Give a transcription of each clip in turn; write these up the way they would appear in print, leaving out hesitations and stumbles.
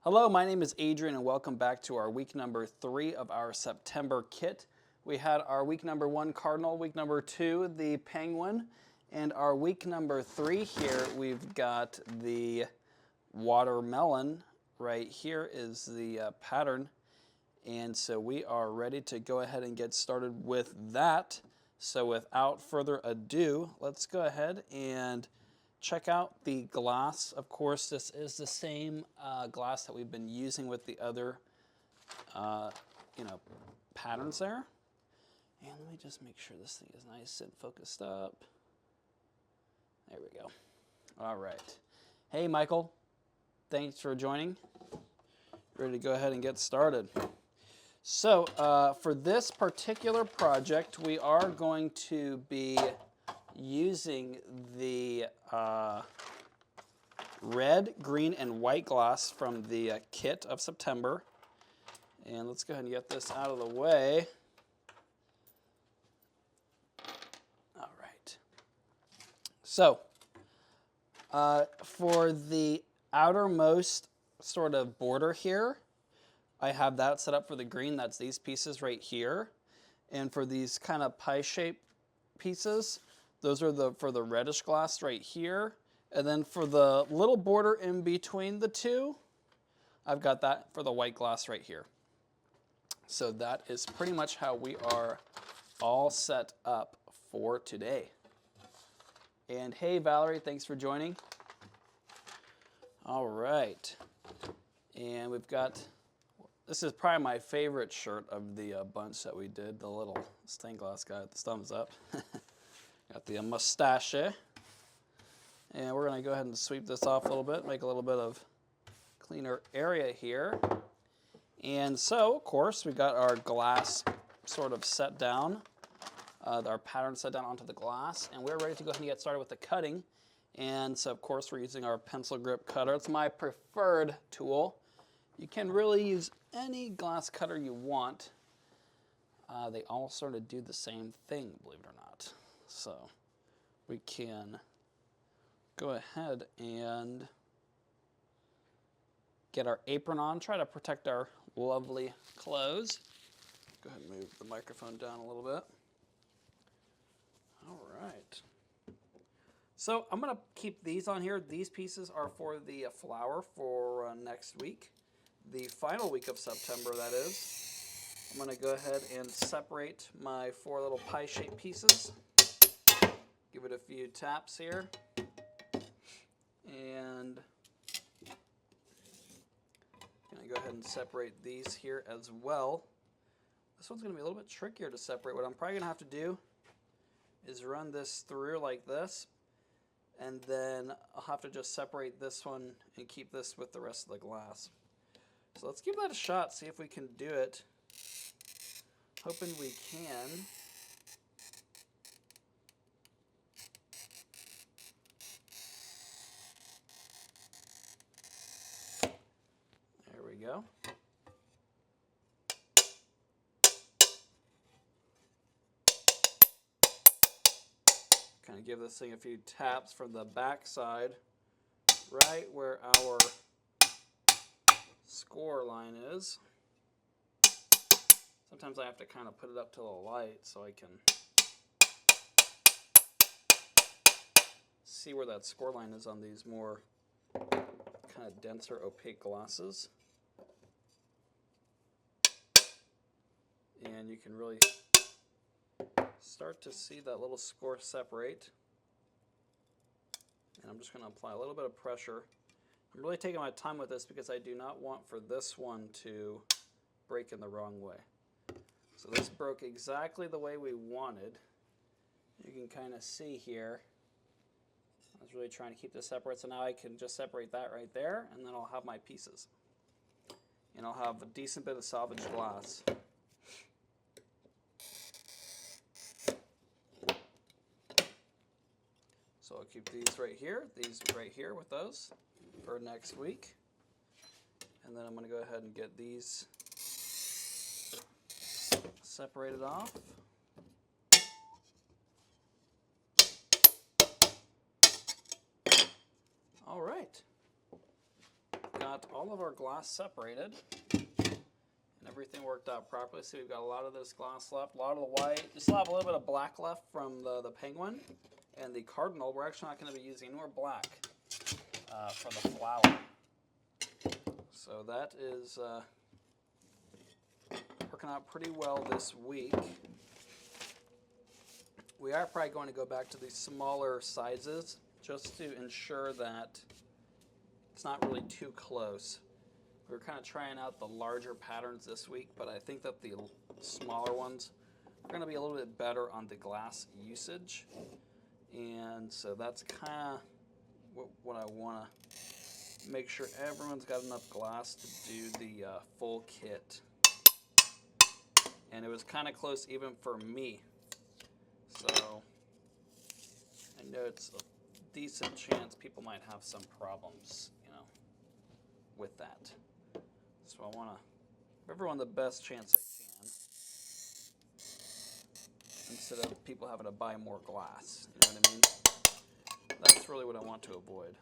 Hello, my name is Adrian and welcome back to our week number 3 of our September kit. We had our week number 1 cardinal, week number 2 the penguin, and our week number 3 here we've got the watermelon. Right here is the pattern, and so we are ready to go ahead and get started with that. So without further ado, let's go ahead and check out the glass. Of course, this is the same glass that we've been using with the other, patterns there. And let me just make sure this thing is nice and focused up. There we go. All right. Hey, Michael. Thanks for joining. Ready to go ahead and get started. So for this particular project, we are going to be using the red, green, and white glass from the kit of September. And let's go ahead and get this out of the way. All right. So for the outermost sort of border here, I have that set up for the green. That's these pieces right here. And for these kind of pie-shaped pieces, those are for the reddish glass right here. And then for the little border in between the two, I've got that for the white glass right here. So that is pretty much how we are all set up for today. And hey, Valerie, thanks for joining. All right. And we've got, this is probably my favorite shirt of the bunch that we did, the little stained glass guy with the thumbs up. Got the mustache. And we're going to go ahead and sweep this off a little bit, make a little bit of cleaner area here. And so, of course, we've got our glass sort of set down, our pattern set down onto the glass, and we're ready to go ahead and get started with the cutting. And so, of course, we're using our pencil grip cutter. It's my preferred tool. You can really use any glass cutter you want. They all sort of do the same thing, believe it or not. So we can go ahead and get our apron on, try to protect our lovely clothes. Go ahead and move the microphone down a little bit. All right. So I'm going to keep these on here. These pieces are for the flower for next week, the final week of September, that is. I'm going to go ahead and separate my 4 little pie-shaped pieces. Give it a few taps here. And I'm going to go ahead and separate these here as well. This one's going to be a little bit trickier to separate. What I'm probably going to have to do is run this through like this. And then I'll have to just separate this one and keep this with the rest of the glass. So let's give that a shot, see if we can do it. Hoping we can. There we go. Kind of give this thing a few taps from the back side, right where our score line is. Sometimes I have to kind of put it up to the light so I can see where that score line is on these more kind of denser, opaque glasses. And you can really start to see that little score separate. And I'm just going to apply a little bit of pressure. I'm really taking my time with this because I do not want for this one to break in the wrong way. So this broke exactly the way we wanted. You can kind of see here. I was really trying to keep this separate, so now I can just separate that right there, and then I'll have my pieces. And I'll have a decent bit of salvaged glass. So I'll keep these right here with those for next week. And then I'm going to go ahead and get these separated off. All right. got all of our glass separated, and everything worked out properly. So we've got a lot of this glass left, a lot of the white. We still have a little bit of black left from the penguin and the cardinal. We're actually not going to be using any more black for the flower. So that is working out pretty well this week. We are probably going to go back to the smaller sizes just to ensure that it's not really too close. We were kind of trying out the larger patterns this week, but I think that the smaller ones are going to be a little bit better on the glass usage. And so that's kind of what I want to make sure everyone's got enough glass to do the full kit. And it was kind of close even for me. So I know it's a decent chance people might have some problems, with that. So I want to give everyone the best chance I can instead of people having to buy more glass. You know what I mean? That's really what I want to avoid.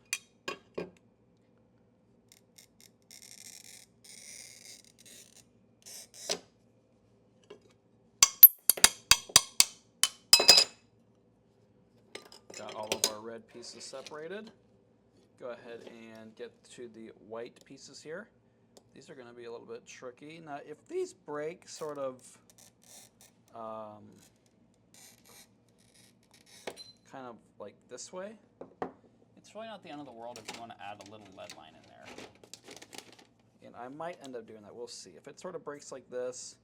Got all of our red pieces separated. Go ahead and get to the white pieces here. These are going to be a little bit tricky. Now, if these break sort of kind of like this way, it's really not the end of the world if you want to add a little lead line in there. And I might end up doing that. We'll see. If it sort of breaks like this,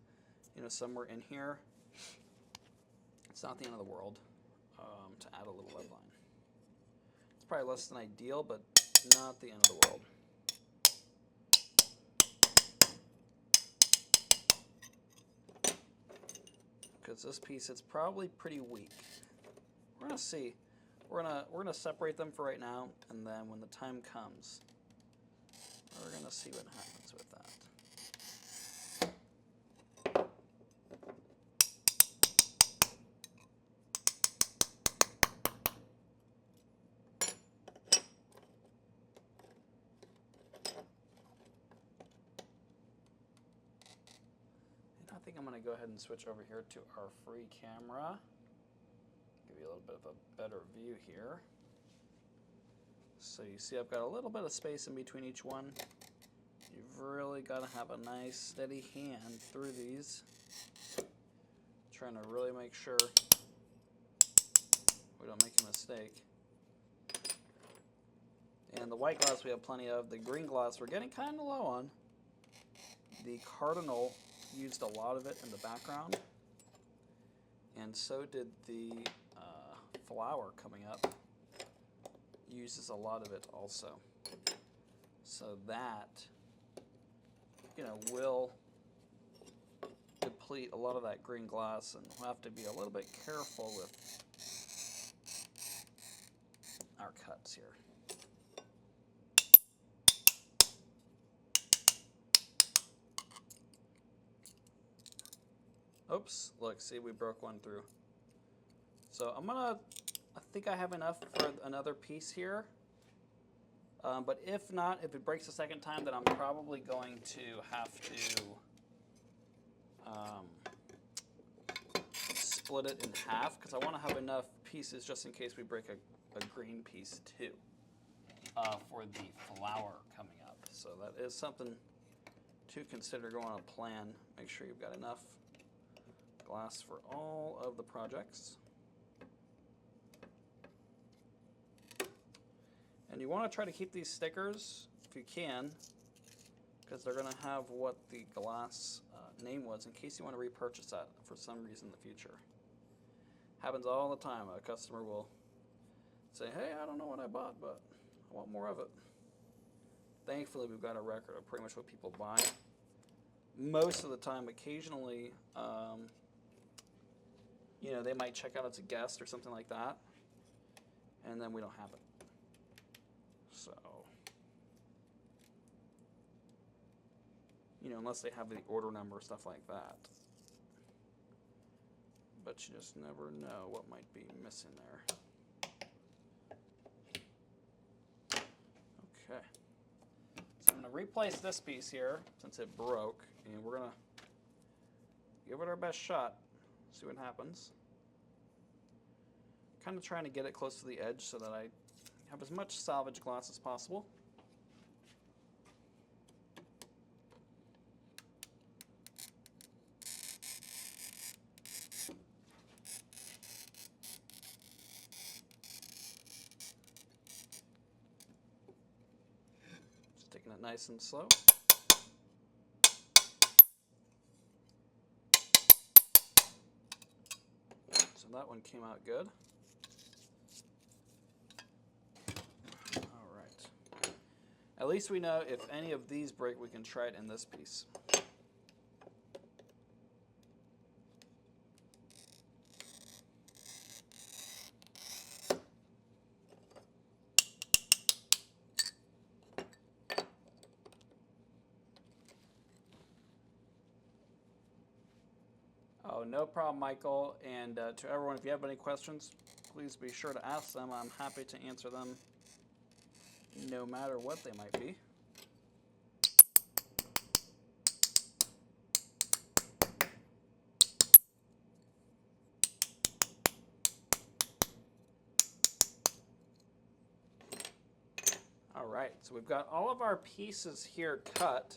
somewhere in here, it's not the end of the world to add a little lead line. It's probably less than ideal, but not the end of the world. Because this piece, it's probably pretty weak. We're gonna see. We're gonna separate them for right now, and then when the time comes, we're gonna see what happens with that. I think I'm going to go ahead and switch over here to our free camera. Give you a little bit of a better view here. So you see I've got a little bit of space in between each one. You've really got to have a nice steady hand through these. Trying to really make sure we don't make a mistake. And the white glass we have plenty of. The green glass we're getting kind of low on. The cardinal used a lot of it in the background, and so did the flower coming up. Uses a lot of it also. So that, will deplete a lot of that green glass, and we'll have to be a little bit careful with our cuts here. Oops, look, see, we broke one through. So I think I have enough for another piece here. But if not, if it breaks a second time, then I'm probably going to have to split it in half, because I want to have enough pieces just in case we break a green piece too for the flower coming up. So that is something to consider going on a plan. Make sure you've got enough glass for all of the projects. And you want to try to keep these stickers, if you can, because they're going to have what the glass name was in case you want to repurchase that for some reason in the future. Happens all the time. A customer will say, hey, I don't know what I bought, but I want more of it. Thankfully, we've got a record of pretty much what people buy. Most of the time, occasionally, they might check out as a guest or something like that, and then we don't have it. So, unless they have the order number, stuff like that. But you just never know what might be missing there. Okay. So going to replace this piece here since it broke, and we're going to give it our best shot, see what happens. Kind of trying to get it close to the edge so that I have as much salvage glass as possible. Just taking it nice and slow. So that one came out good. All right. At least we know if any of these break, we can try it in this piece. Oh, no problem, Michael. And to everyone, if you have any questions, please be sure to ask them. I'm happy to answer them no matter what they might be. All right, so we've got all of our pieces here cut.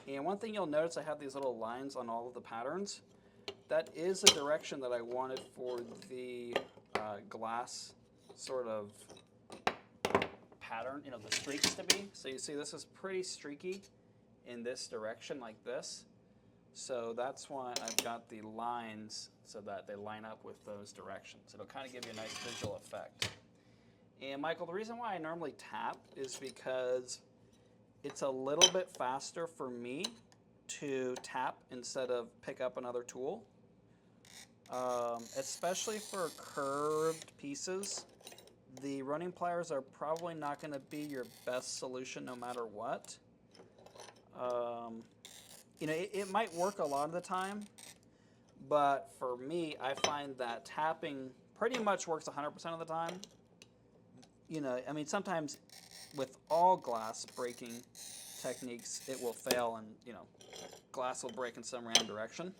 And one thing you'll notice, I have these little lines on all of the patterns. That is the direction that I wanted for the glass sort of pattern, the streaks to be. So you see this is pretty streaky in this direction like this. So that's why I've got the lines so that they line up with those directions. It'll kind of give you a nice visual effect. And Michael, the reason why I normally tap is because it's a little bit faster for me to tap instead of pick up another tool. Especially for curved pieces, the running pliers are probably not going to be your best solution no matter what. It might work a lot of the time, but for me, I find that tapping pretty much works 100% of the time. Sometimes with all glass breaking techniques, it will fail and, glass will break in some random direction.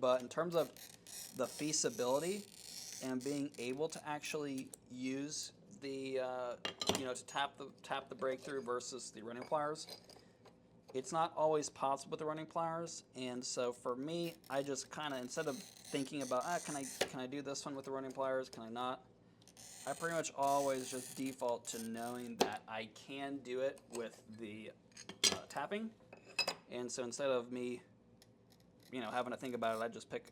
But in terms of the feasibility and being able to actually use the, to tap the breakthrough versus the running pliers, it's not always possible with the running pliers. And so for me, I just kind of, instead of thinking about, can I do this one with the running pliers, can I not? I pretty much always just default to knowing that I can do it with the tapping. And so instead of me, having to think about it, I just pick,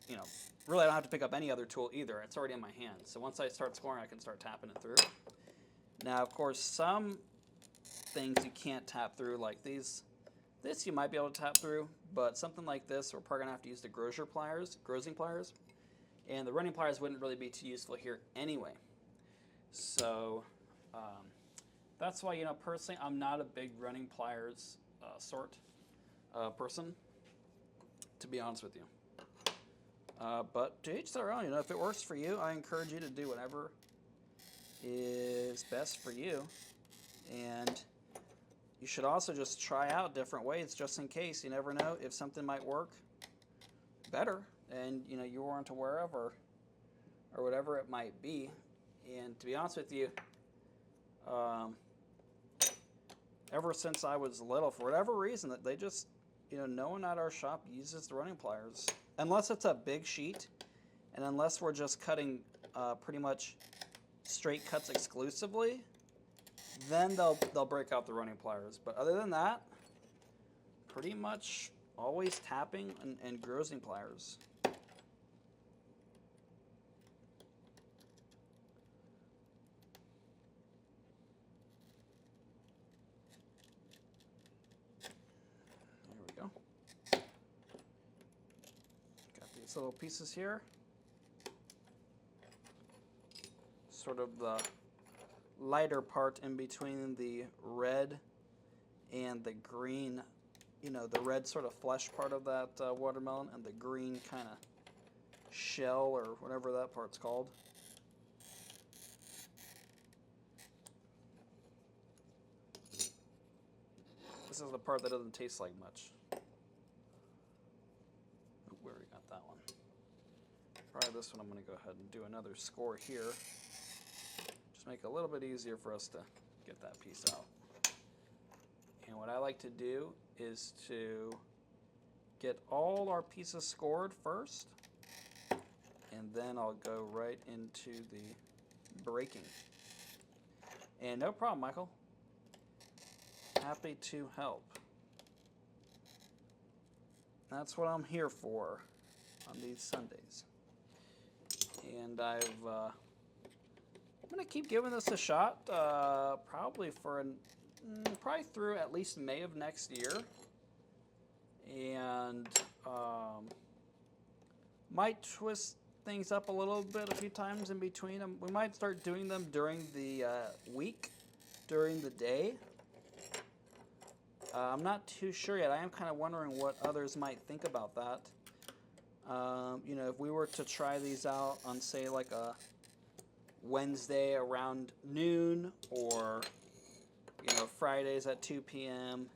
really I don't have to pick up any other tool either. It's already in my hand. So once I start scoring, I can start tapping it through. Now, of course, some things you can't tap through, like these. This you might be able to tap through, but something like this, we're probably going to have to use the grozing pliers. And the running pliers wouldn't really be too useful here anyway. So that's why, personally, I'm not a big running pliers sort person, to be honest with you. But to each their own, if it works for you, I encourage you to do whatever is best for you. And you should also just try out different ways just in case. You never know if something might work better and, you weren't aware of or whatever it might be. And to be honest with you, ever since I was little, for whatever reason, that they just, no one at our shop uses the running pliers. Unless it's a big sheet, and unless we're just cutting pretty much straight cuts exclusively, then they'll break out the running pliers. But other than that, pretty much always tapping and grozing pliers. Little pieces here, sort of the lighter part in between the red and the green, the red sort of flesh part of that watermelon and the green kind of shell or whatever that part's called. this is the part that doesn't taste like much. Ooh, we already got that one. Probably this one I'm going to go ahead and do another score here. Just make it a little bit easier for us to get that piece out. And what I like to do is to get all our pieces scored first, and then I'll go right into the breaking. And no problem, Michael. Happy to help. That's what I'm here for on these Sundays. And I'm going to keep giving this a shot, probably probably through at least May of next year. And might twist things up a little bit a few times in between them. We might start doing them during the week, during the day. I'm not too sure yet. I am kind of wondering what others might think about that. You know, if we were to try these out on, say, like a Wednesday around noon, or, you know, Fridays at 2 p.m.,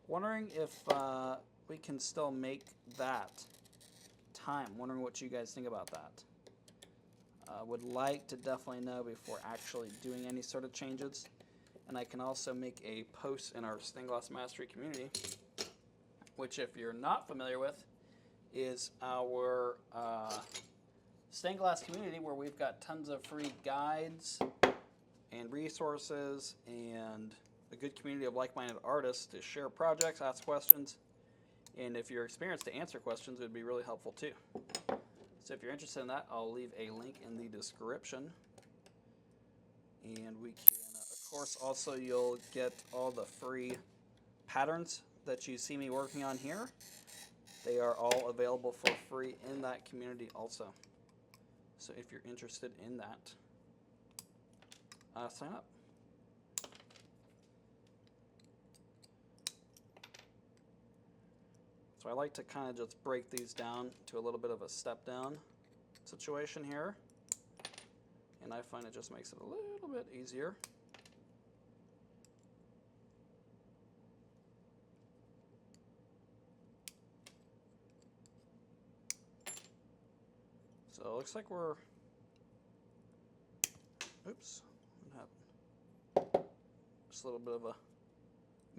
wondering if we can still make that time. Wondering what you guys think about that. Would like to definitely know before actually doing any sort of changes. And I can also make a post in our Stained Glass Mastery community, which, if you're not familiar with, is our stained glass community where we've got tons of free guides and resources and a good community of like-minded artists to share projects, ask questions, and if you're experienced, to answer questions. It would be really helpful too. So if you're interested in that, I'll leave a link in the description. And we can, of course, also you'll get all the free patterns that you see me working on here. They are all available for free in that community also. So if you're interested in that, sign up. So I like to kind of just break these down to a little bit of a step down situation here. And I find it just makes it a little bit easier. So it looks like we're, oops, what happened? Just a little bit of a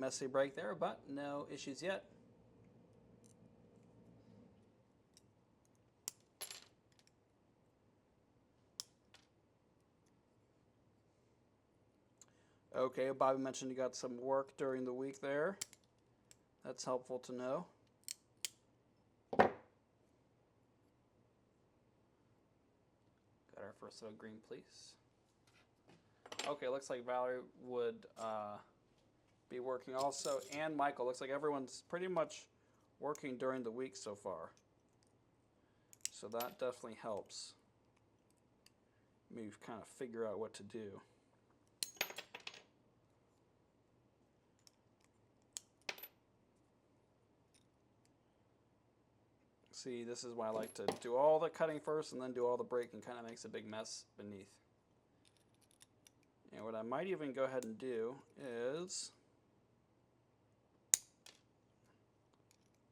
messy break there, but no issues yet. Okay, Bobby mentioned you got some work during the week there. That's helpful to know. Got our first little green piece. Okay, looks like Valerie would be working also, and Michael. Looks like everyone's pretty much working during the week so far. So that definitely helps me kind of figure out what to do. See, this is why I like to do all the cutting first and then do all the breaking. Kind of makes a big mess beneath. And what I might even go ahead and do is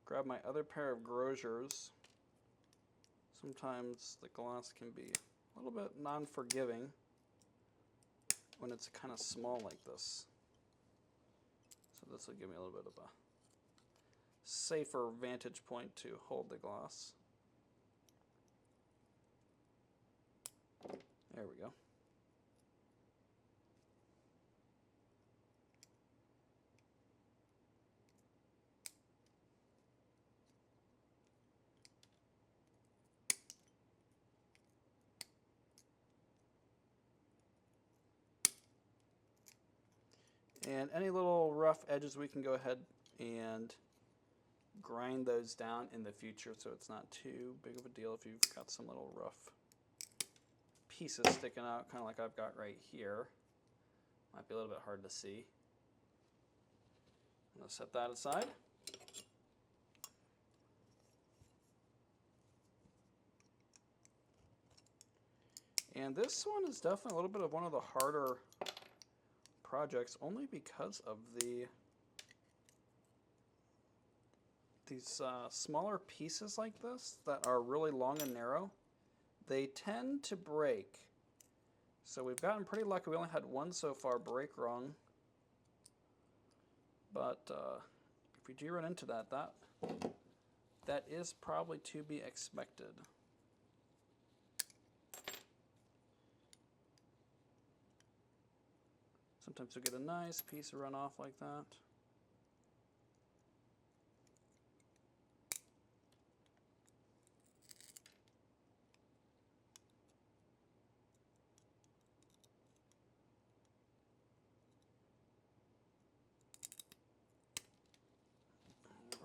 grab my other pair of Grosers. Sometimes the glass can be a little bit non-forgiving when it's kind of small like this. So this will give me a little bit of a safer vantage point to hold the glass. There we go. And any little rough edges, we can go ahead and grind those down in the future so it's not too big of a deal if you've got some little rough pieces sticking out, kind of like I've got right here. Might be a little bit hard to see. I'm going to set that aside. And this one is definitely a little bit of one of the harder projects, only because of the these smaller pieces like this that are really long and narrow, they tend to break. So we've gotten pretty lucky. We only had one so far break wrong. But if we do run into that, that is probably to be expected. Sometimes you'll get a nice piece of runoff like that.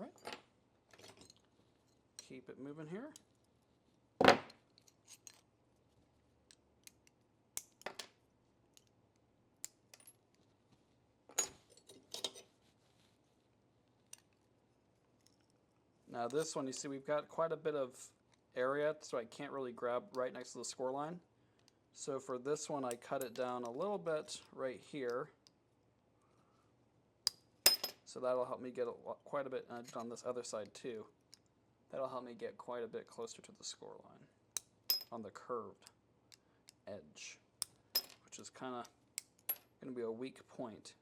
All right. Keep it moving here. Now this one, you see we've got quite a bit of area, so I can't really grab right next to the score line. So for this one, I cut it down a little bit right here. So that'll help me get quite a bit, and I did on this other side too. That'll help me get quite a bit closer to the score line on the curved edge, which is kind of going to be a weak point.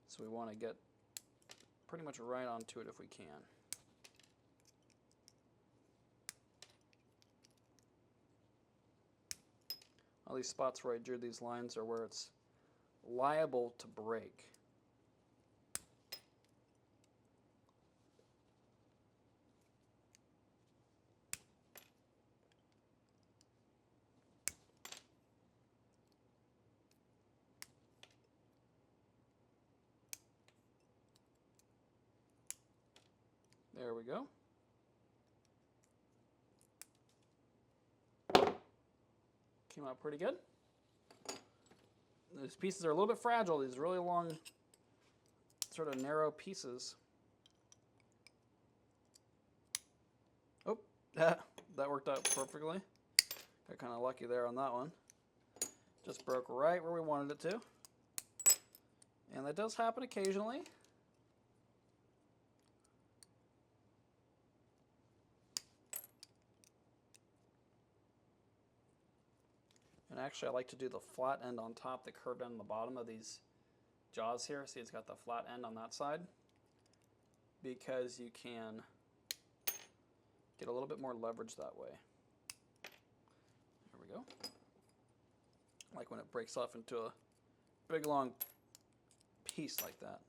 So we want to get pretty much right onto it if we can. All these spots where I drew these lines are where it's liable to break. There we go. Came out pretty good. These pieces are a little bit fragile, these really long, sort of narrow pieces. Oh, that worked out perfectly. Got kind of lucky there on that one. Just broke right where we wanted it to. And that does happen occasionally. And actually, I like to do the flat end on top, the curved end on the bottom of these jaws here. See, it's got the flat end on that side, because you can get a little bit more leverage that way. There we go. Like when it breaks off into a big long piece like that.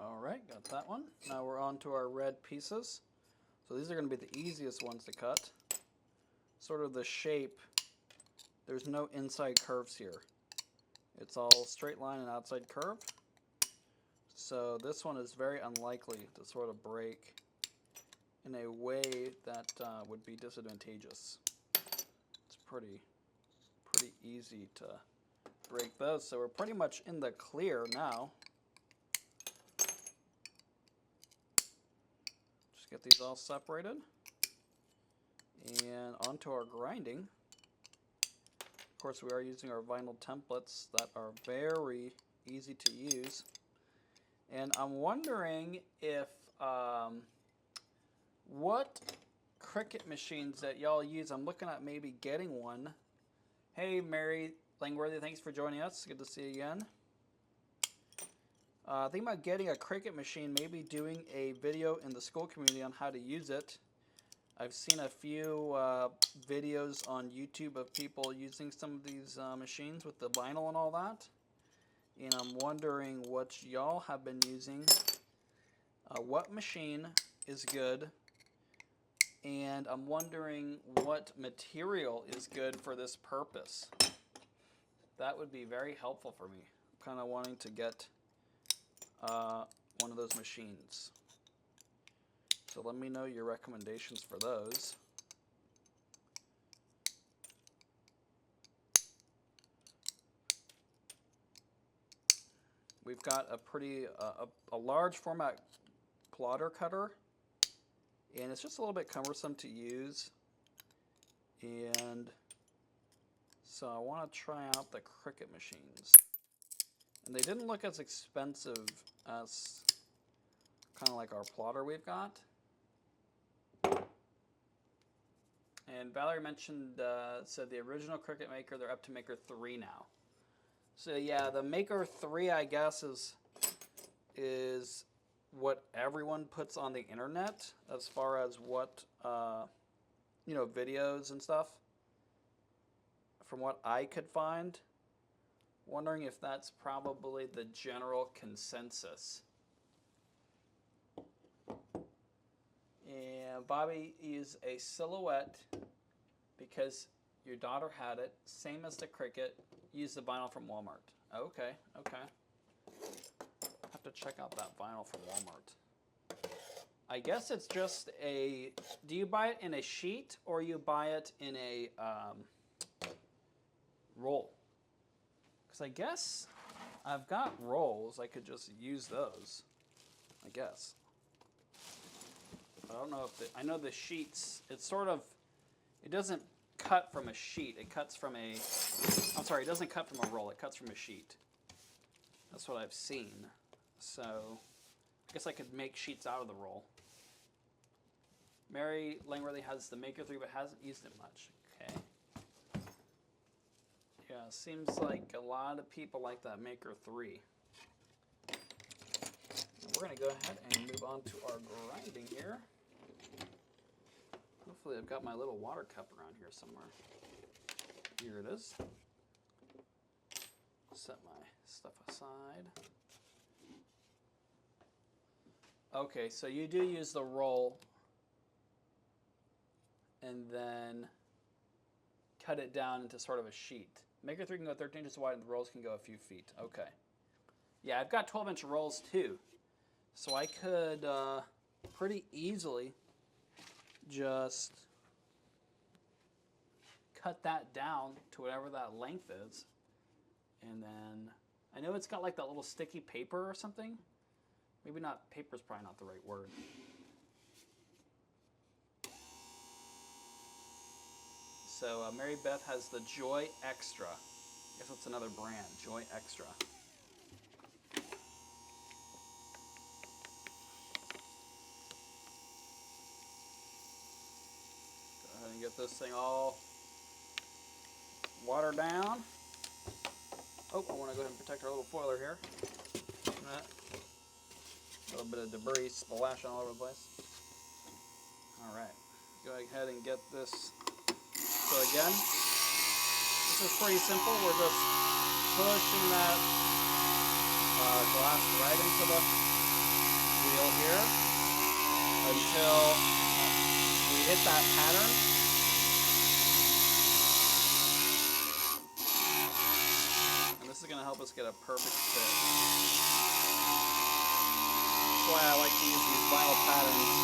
All right, got that one. Now we're on to our red pieces. So these are going to be the easiest ones to cut. Sort of the shape, there's no inside curves here. It's all straight line and outside curve. So this one is very unlikely to sort of break in a way that would be disadvantageous. It's pretty easy to break those. So we're pretty much in the clear now. Just get these all separated. And onto our grinding. Of course, we are using our vinyl templates that are very easy to use. And I'm wondering if what Cricut machines that y'all use. I'm looking at maybe getting one. Hey, Mary Langworthy, thanks for joining us. Good to see you again. Thinking about getting a Cricut machine, maybe doing a video in the school community on how to use it. I've seen a few videos on YouTube of people using some of these machines with the vinyl and all that. And I'm wondering what y'all have been using. What machine is good? And I'm wondering what material is good for this purpose. that would be very helpful for me. I'm kind of wanting to get one of those machines. So let me know your recommendations for those. We've got a pretty a large format plotter cutter, and it's just a little bit cumbersome to use. And so I want to try out the Cricut machines. And they didn't look as expensive as kind of like our plotter we've got. And Valerie mentioned, said the original Cricut Maker, they're up to Maker 3 now. So yeah, the Maker 3, I guess, is what everyone puts on the internet as far as what, you know, videos and stuff. From what I could find, wondering if that's probably the general consensus. And Bobby is a Silhouette because your daughter had it, same as the Cricut. Use the vinyl from Walmart. Okay, okay. Have to check out that vinyl from Walmart. I guess it's just a. Do you buy it in a sheet or you buy it in a roll? Because I guess I've got rolls. I could just use those. I guess. I don't know if I know the sheets. It's sort of. It doesn't cut from a sheet. It cuts from a. I'm sorry. It doesn't cut from a roll. It cuts from a sheet. That's what I've seen. So I guess I could make sheets out of the roll. Mary Langworthy has the Maker 3 but hasn't used it much. Okay. Yeah, seems like a lot of people like that Maker 3. And we're going to go ahead and move on to our grinding here. Hopefully I've got my little water cup around here somewhere. Here it is. Set my stuff aside. Okay, so you do use the roll and then cut it down into sort of a sheet. Maker 3 can go 13 inches wide and the rolls can go a few feet. Okay. Yeah, I've got 12-inch rolls too. So I could pretty easily just cut that down to whatever that length is. And then, I know it's got like that little sticky paper or something. Maybe not, paper's probably not the right word. So Mary Beth has the Joy Extra. I guess that's another brand, Joy Extra. Go ahead and get this thing all watered down. Oh, I want to go ahead and protect our little foiler here. A little bit of debris splashing all over the place. All right, go ahead and get this. So again, this is pretty simple. We're just pushing that glass right into the wheel here until we hit that pattern. And this is going to help us get a perfect fit. That's why I like to use these vinyl patterns.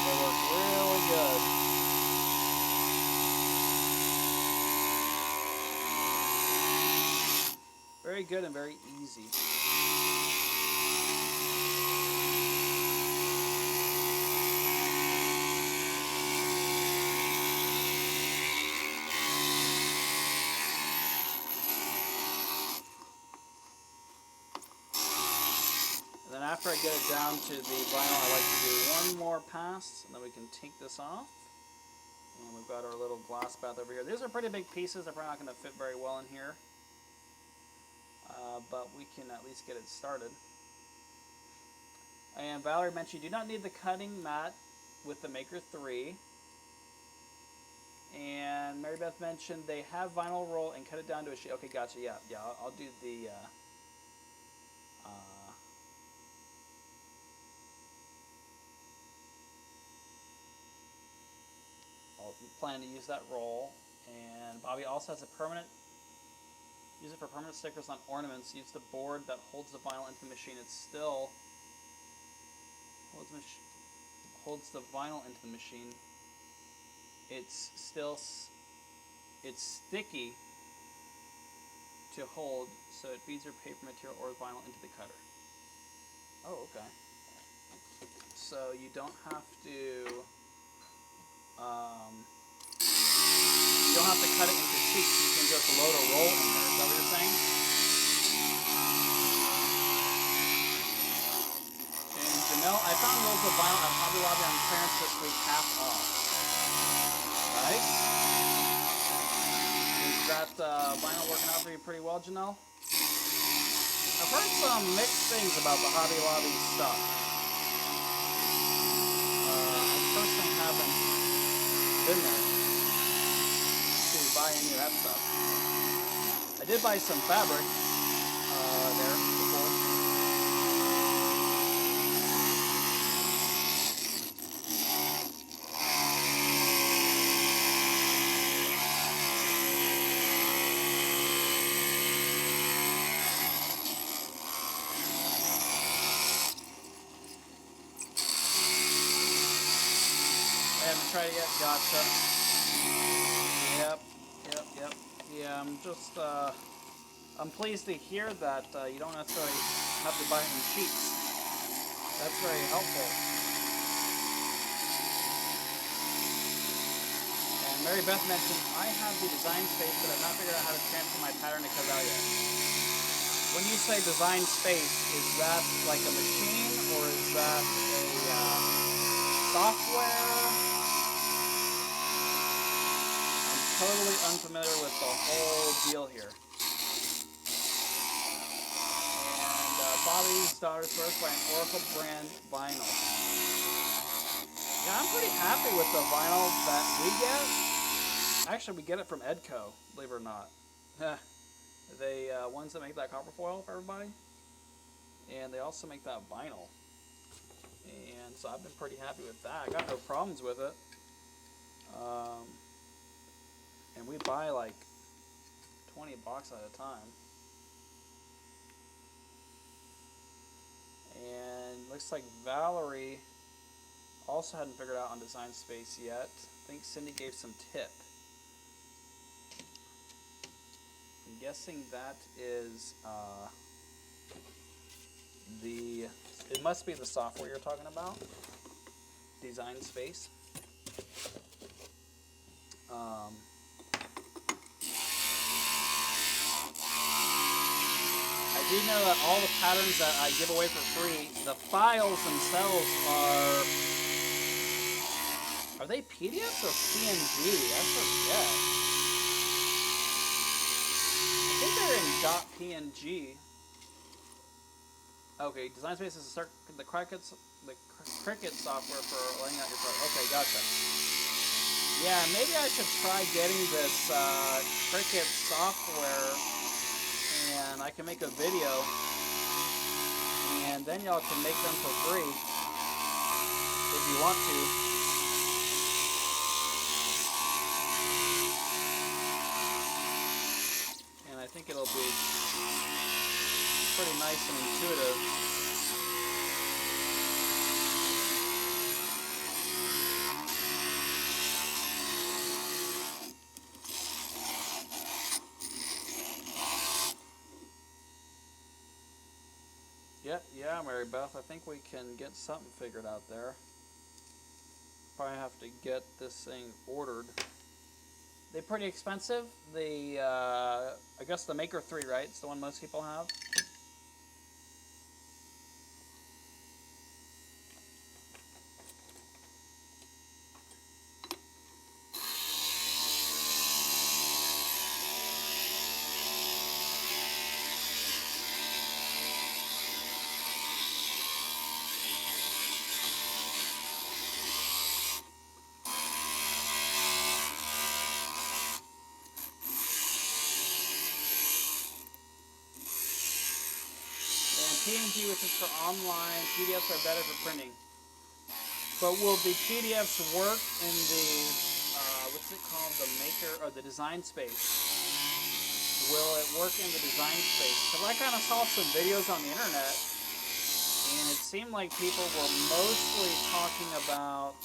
They work really good. Very good and very easy. And then after I get it down to the vinyl, I like to do one more pass, and then we can take this off. And we've got our little glass bath over here. These are pretty big pieces. They're probably not going to fit very well in here. But we can at least get it started. And Valerie mentioned you do not need the cutting mat with the Maker 3. And Mary Beth mentioned they have vinyl roll and cut it down to a sheet. Okay, gotcha. Yeah, I'll do the. I'll plan to use that roll. And Bobby also has a permanent Use it for permanent stickers on ornaments. Use the board that holds the vinyl into the machine. It still holds the vinyl into the machine. It's sticky to hold, so it feeds your paper material or vinyl into the cutter. Oh, okay. So you don't have to cut it into sheets. You can just load a roll in there. Is that what you're saying? And Janelle, I found rolls of vinyl at Hobby Lobby on clearance this week, half off. Nice. Is that vinyl working out for you pretty well, Janelle? I've heard some mixed things about the Hobby Lobby stuff. I personally haven't been there to buy any of that stuff. I did buy some fabric there before. I haven't tried it yet. Gotcha. Yep. Yeah, I'm just, I'm pleased to hear that you don't necessarily have to buy it in sheets. That's very helpful. And Mary Beth mentioned, I have the design space, but I've not figured out how to transfer my pattern to Cazalia yet. When you say design space, is that like a machine, or is that a software? Totally unfamiliar with the whole deal here. And Bobby's daughter's first by an Oracle brand vinyl. Yeah, I'm pretty happy with the vinyl that we get. Actually, we get it from Edco, believe it or not. They ones that make that copper foil for everybody. And they also make that vinyl. And so I've been pretty happy with that. I got no problems with it. And we buy like 20 bucks at a time. And looks like Valerie also hadn't figured out on Design Space yet. I think Cindy gave some tip. I'm guessing that is it must be the software you're talking about. Design Space. I do know that all the patterns that I give away for free, the files themselves are they PDFs or PNG? I forget. I think they're in .png. Okay, Design Space is the Cricut software for laying out your product. Okay, gotcha. Yeah, maybe I should try getting this Cricut software, and I can make a video, and then y'all can make them for free if you want to. And I think it'll be pretty nice and intuitive. Yeah, Mary Beth, I think we can get something figured out there. Probably have to get this thing ordered. They're pretty expensive. I guess the Maker 3, right? It's the one most people have. PNG, which is for online, PDFs are better for printing. But will the PDFs work in the, what's it called, the Maker, or the Design Space will it work in the design space? Because I kind of saw some videos on the internet, and it seemed like people were mostly talking about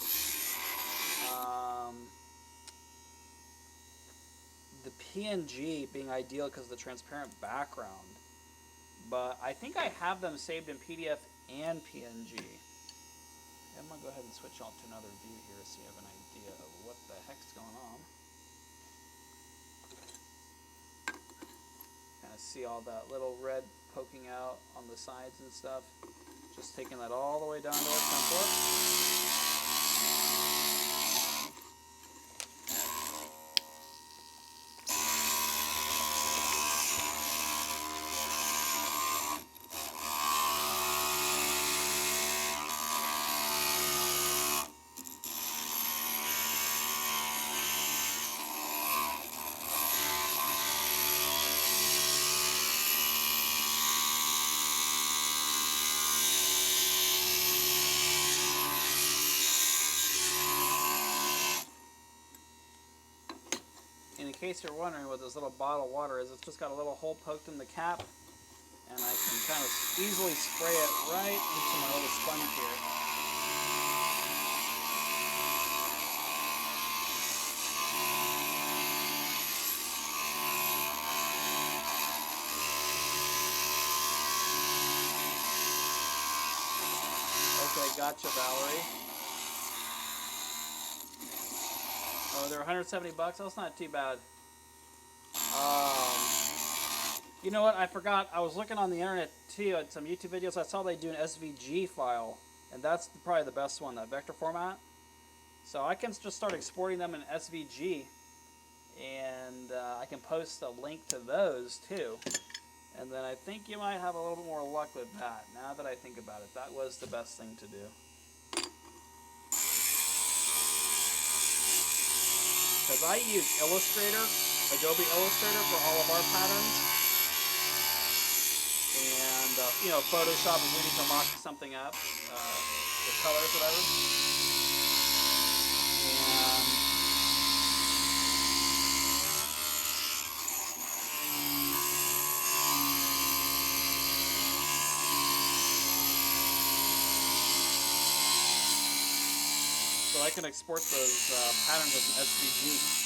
the PNG being ideal because of the transparent background. But I think I have them saved in PDF and PNG. I'm going to go ahead and switch on to another view here so you have an idea of what the heck's going on. Kind of see all that little red poking out on the sides and stuff. Just taking that all the way down to our template. In case you're wondering what this little bottle of water is, it's just got a little hole poked in the cap, and I can kind of easily spray it right into my little sponge here. Okay, gotcha, Valerie. Oh, they're 170 bucks. That's not too bad. You know what? I forgot. I was looking on the internet too at some YouTube videos. I saw they do an SVG file, and that's probably the best one, that vector format. So I can just start exporting them in SVG, and I can post a link to those too. And then I think you might have a little bit more luck with that. Now that I think about it, that was the best thing to do. Because I use Illustrator, Adobe Illustrator for all of our patterns. And, you know, Photoshop is we need to mock something up, the colors, whatever. And so I can export those patterns as an SVG.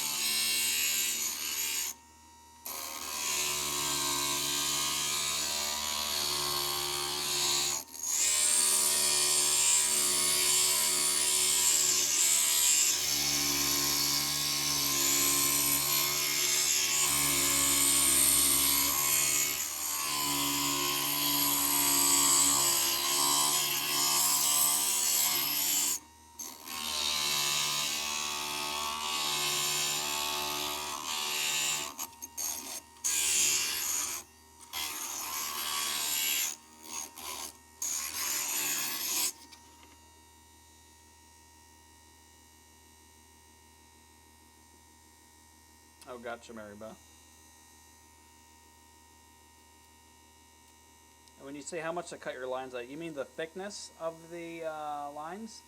Oh, gotcha, Mary Beth. And when you say how much to cut your lines out, you mean the thickness of the lines?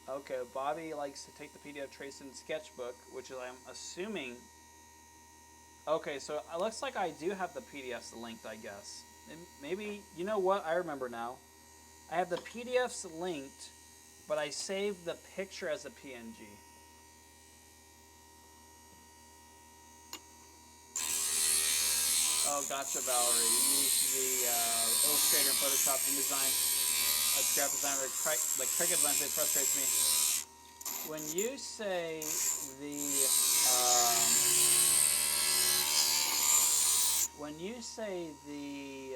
Okay, Bobby likes to take the PDF trace in Sketchbook, which is, I'm assuming... Okay, so it looks like I do have the PDFs linked, I guess. And maybe, you know what, I remember now. I have the PDFs linked, but I saved the picture as a PNG. Oh, gotcha, Valerie. You use the Illustrator and Photoshop InDesign. That's graphic designer. The Cricut design space frustrates me. When you say the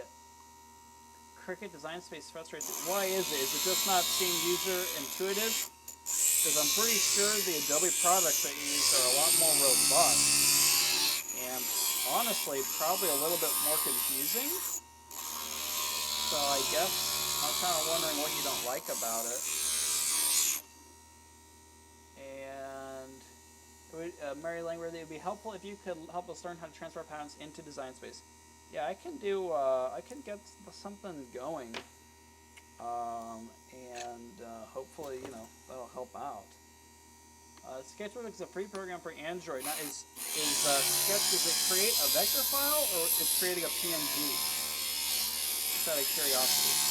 Cricut design space frustrates me, why is it? Is it just not seem user intuitive? Because I'm pretty sure the Adobe products that you use are a lot more robust. And honestly, probably a little bit more confusing. So I guess I'm kind of wondering what you don't like about it. And Mary Langworthy, it would be helpful if you could help us learn how to transfer patterns into Design Space. Yeah, I can do. I can get something going, and hopefully, you know, that'll help out. Sketchbook is a free program for Android. Now, Sketch, does it create a vector file or it's creating a PNG? Just out of curiosity.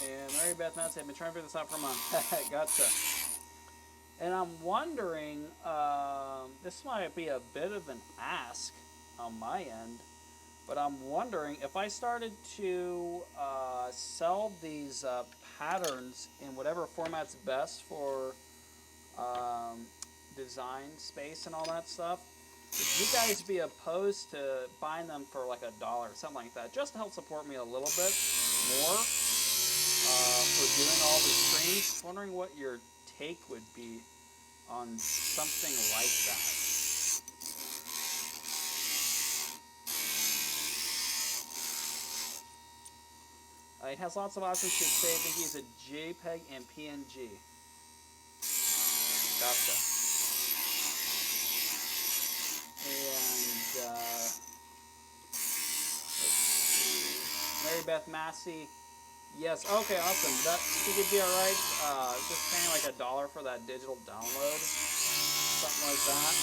And Mary Beth Nancy, I've been trying to figure this out for a month. Gotcha. And I'm wondering, this might be a bit of an ask on my end, but I'm wondering if I started to sell these patterns in whatever format's best for design space and all that stuff, would you guys be opposed to buying them for like $1, something like that, just to help support me a little bit more for doing all the streams? Wondering what your take would be on something like that. It has lots of options to save. I think use a JPEG and PNG. Gotcha. And let's see. Mary Beth Massey. Yes. Okay. Awesome. That you could be all right. Just paying like $1 for that digital download, something like that.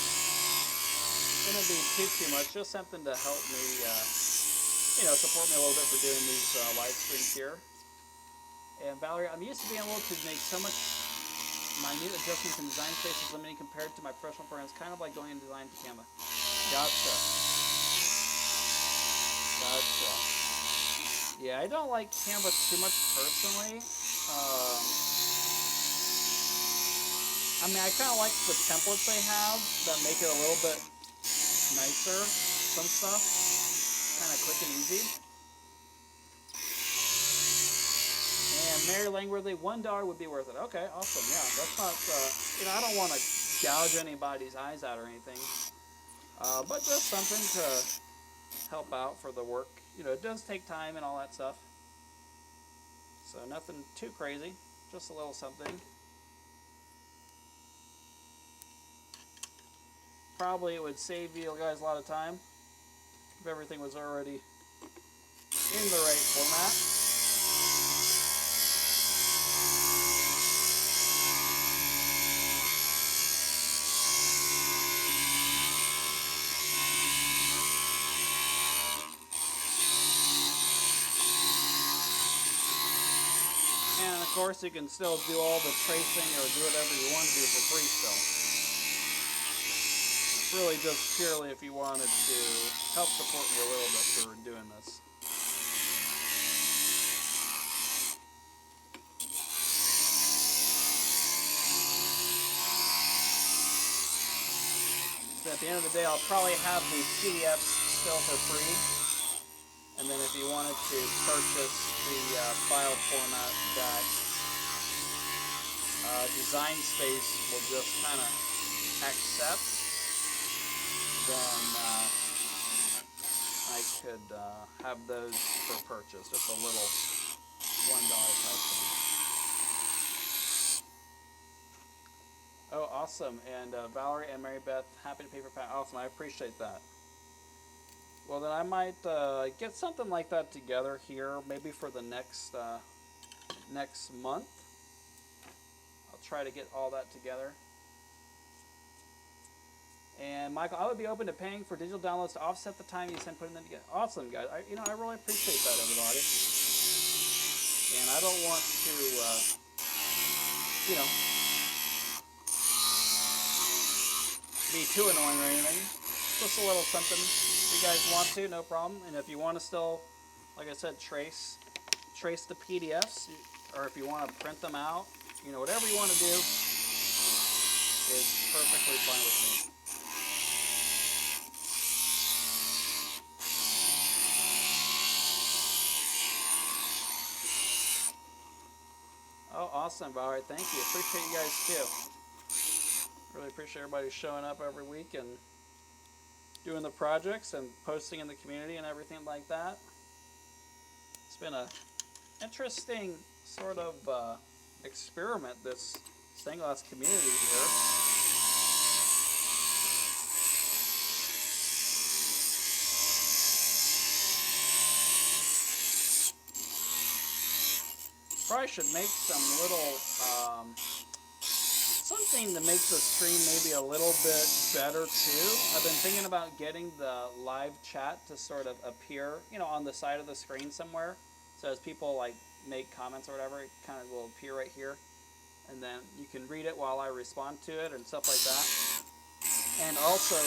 Wouldn't be too much. Just something to help me, support me a little bit for doing these live streams here. And Valerie, I'm used to being able to make so much minute adjustments in design space is limiting compared to my professional programs. Kind of like going in design to Canva. Gotcha. Gotcha. Yeah, I don't like Canva too much personally. I mean, I kind of like the templates they have that make it a little bit nicer. Some stuff, kind of quick and easy. And Mary Langworthy, $1 would be worth it. Okay, awesome. Yeah, that's not. I don't want to gouge anybody's eyes out or anything, but just something to help out for the work. It does take time and all that stuff. So nothing too crazy, just a little something. Probably it would save you guys a lot of time if everything was already in the right format. And of course you can still do all the tracing or do whatever you want to do for free still. It's really just purely if you wanted to help support me a little bit for doing this. So at the end of the day, I'll probably have the PDFs still for free. And then if you wanted to purchase the file format that Design Space will just kind of accept, then I could have those for purchase, just a little $1 type thing. Oh, awesome. And Valerie and Mary Beth, happy to pay for Pat. Awesome, I appreciate that. Well, then I might get something like that together here, maybe for the next month. I'll try to get all that together. And Michael, I would be open to paying for digital downloads to offset the time you spend putting them together. Awesome, guys. I really appreciate that, everybody. And I don't want to, be too annoying or anything. Just a little something. If you guys want to, no problem. And if you want to still, like I said, trace the PDFs, or if you want to print them out, whatever you want to do is perfectly fine with me. Oh, awesome, Valerie. Thank you. Appreciate you guys too. Really appreciate everybody showing up every week and doing the projects and posting in the community and everything like that. It's been a interesting sort of experiment, this stained glass community here. Probably should make some little something to make the stream maybe a little bit better too. I've been thinking about getting the live chat to sort of appear, you know, on the side of the screen somewhere. So as people like make comments or whatever, it kind of will appear right here. And then you can read it while I respond to it and stuff like that. And also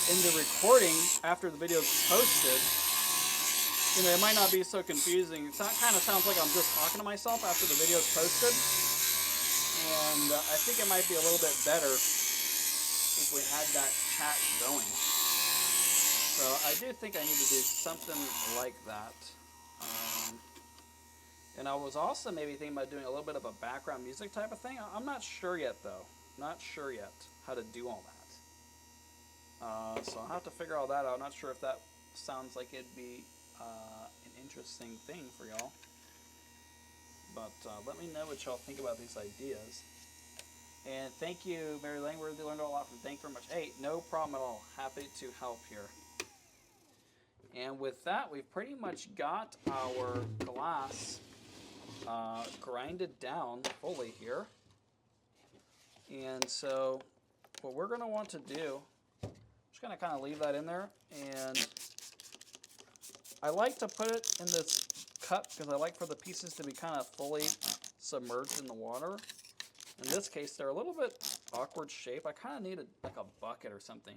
in the recording after the video is posted, you know, it might not be so confusing. It kind of sounds like I'm just talking to myself after the video is posted. And I think it might be a little bit better if we had that chat going. So I do think I need to do something like that. And I was also maybe thinking about doing a little bit of a background music type of thing. I'm not sure yet, though. Not sure yet how to do all that. So I'll have to figure all that out. I'm not sure if that sounds like it'd be an interesting thing for y'all. But let me know what y'all think about these ideas. And thank you, Mary Langworthy. Learned a lot from. Thank you very much. Hey, no problem at all. Happy to help here. And with that, we've pretty much got our glass grinded down fully here. And so what we're going to want to do, I'm just going to kind of leave that in there. And I like to put it in this cup because I like for the pieces to be kind of fully submerged in the water. In this case, they're a little bit awkward shape. I kind of need like a bucket or something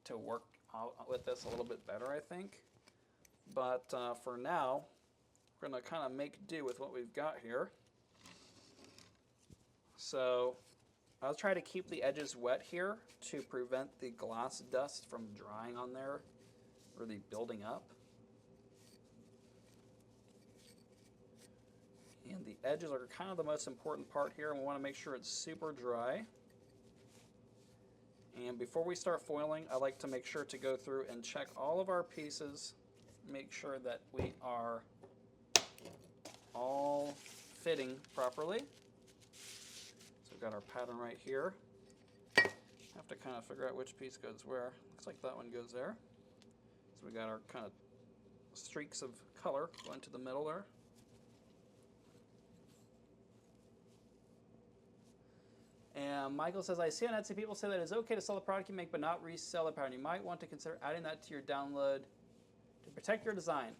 to work out with this a little bit better, I think. But for now, we're going to kind of make do with what we've got here. So I'll try to keep the edges wet here to prevent the glass dust from drying on there, really building up. And the edges are kind of the most important part here, and we want to make sure it's super dry. And before we start foiling, I like to make sure to go through and check all of our pieces, make sure that we are all fitting properly. So we've got our pattern right here. Have to kind of figure out which piece goes where. Looks like that one goes there. So we got our kind of streaks of color going to the middle there. And Michael says, I see on Etsy people say that it's okay to sell the product you make but not resell the pattern. You might want to consider adding that to your download to protect your design.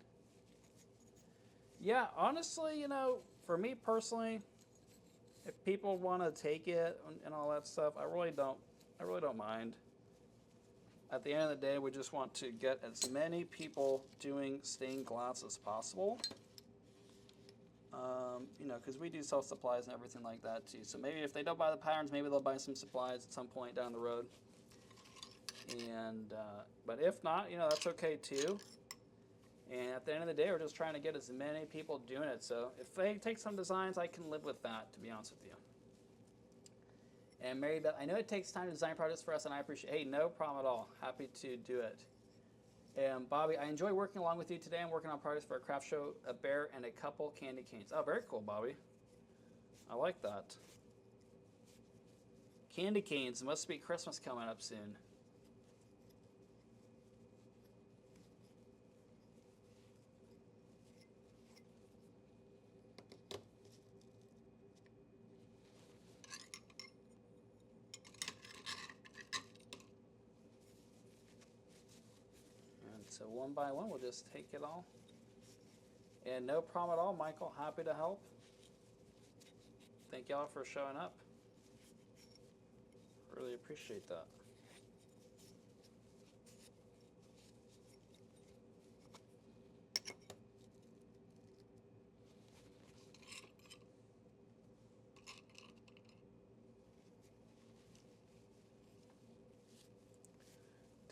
Yeah, honestly, you know, for me personally, if people want to take it and all that stuff, I really don't mind. At the end of the day, we just want to get as many people doing stained glass as possible. You know, because we do sell supplies and everything like that too. So maybe if they don't buy the patterns, maybe they'll buy some supplies at some point down the road. And but if not, you know, that's okay too. And at the end of the day, we're just trying to get as many people doing it. So if they take some designs, I can live with that, to be honest with you. And Mary Beth, I know it takes time to design projects for us, and I appreciate. Hey, no problem at all. Happy to do it. And Bobby, I enjoy working along with you today. I'm working on projects for a craft show, a bear, and a couple candy canes. Oh, very cool, Bobby. I like that. Candy canes. Must be Christmas coming up soon. So one by one, we'll just take it all. And no problem at all, Michael. Happy to help. Thank y'all for showing up. Really appreciate that.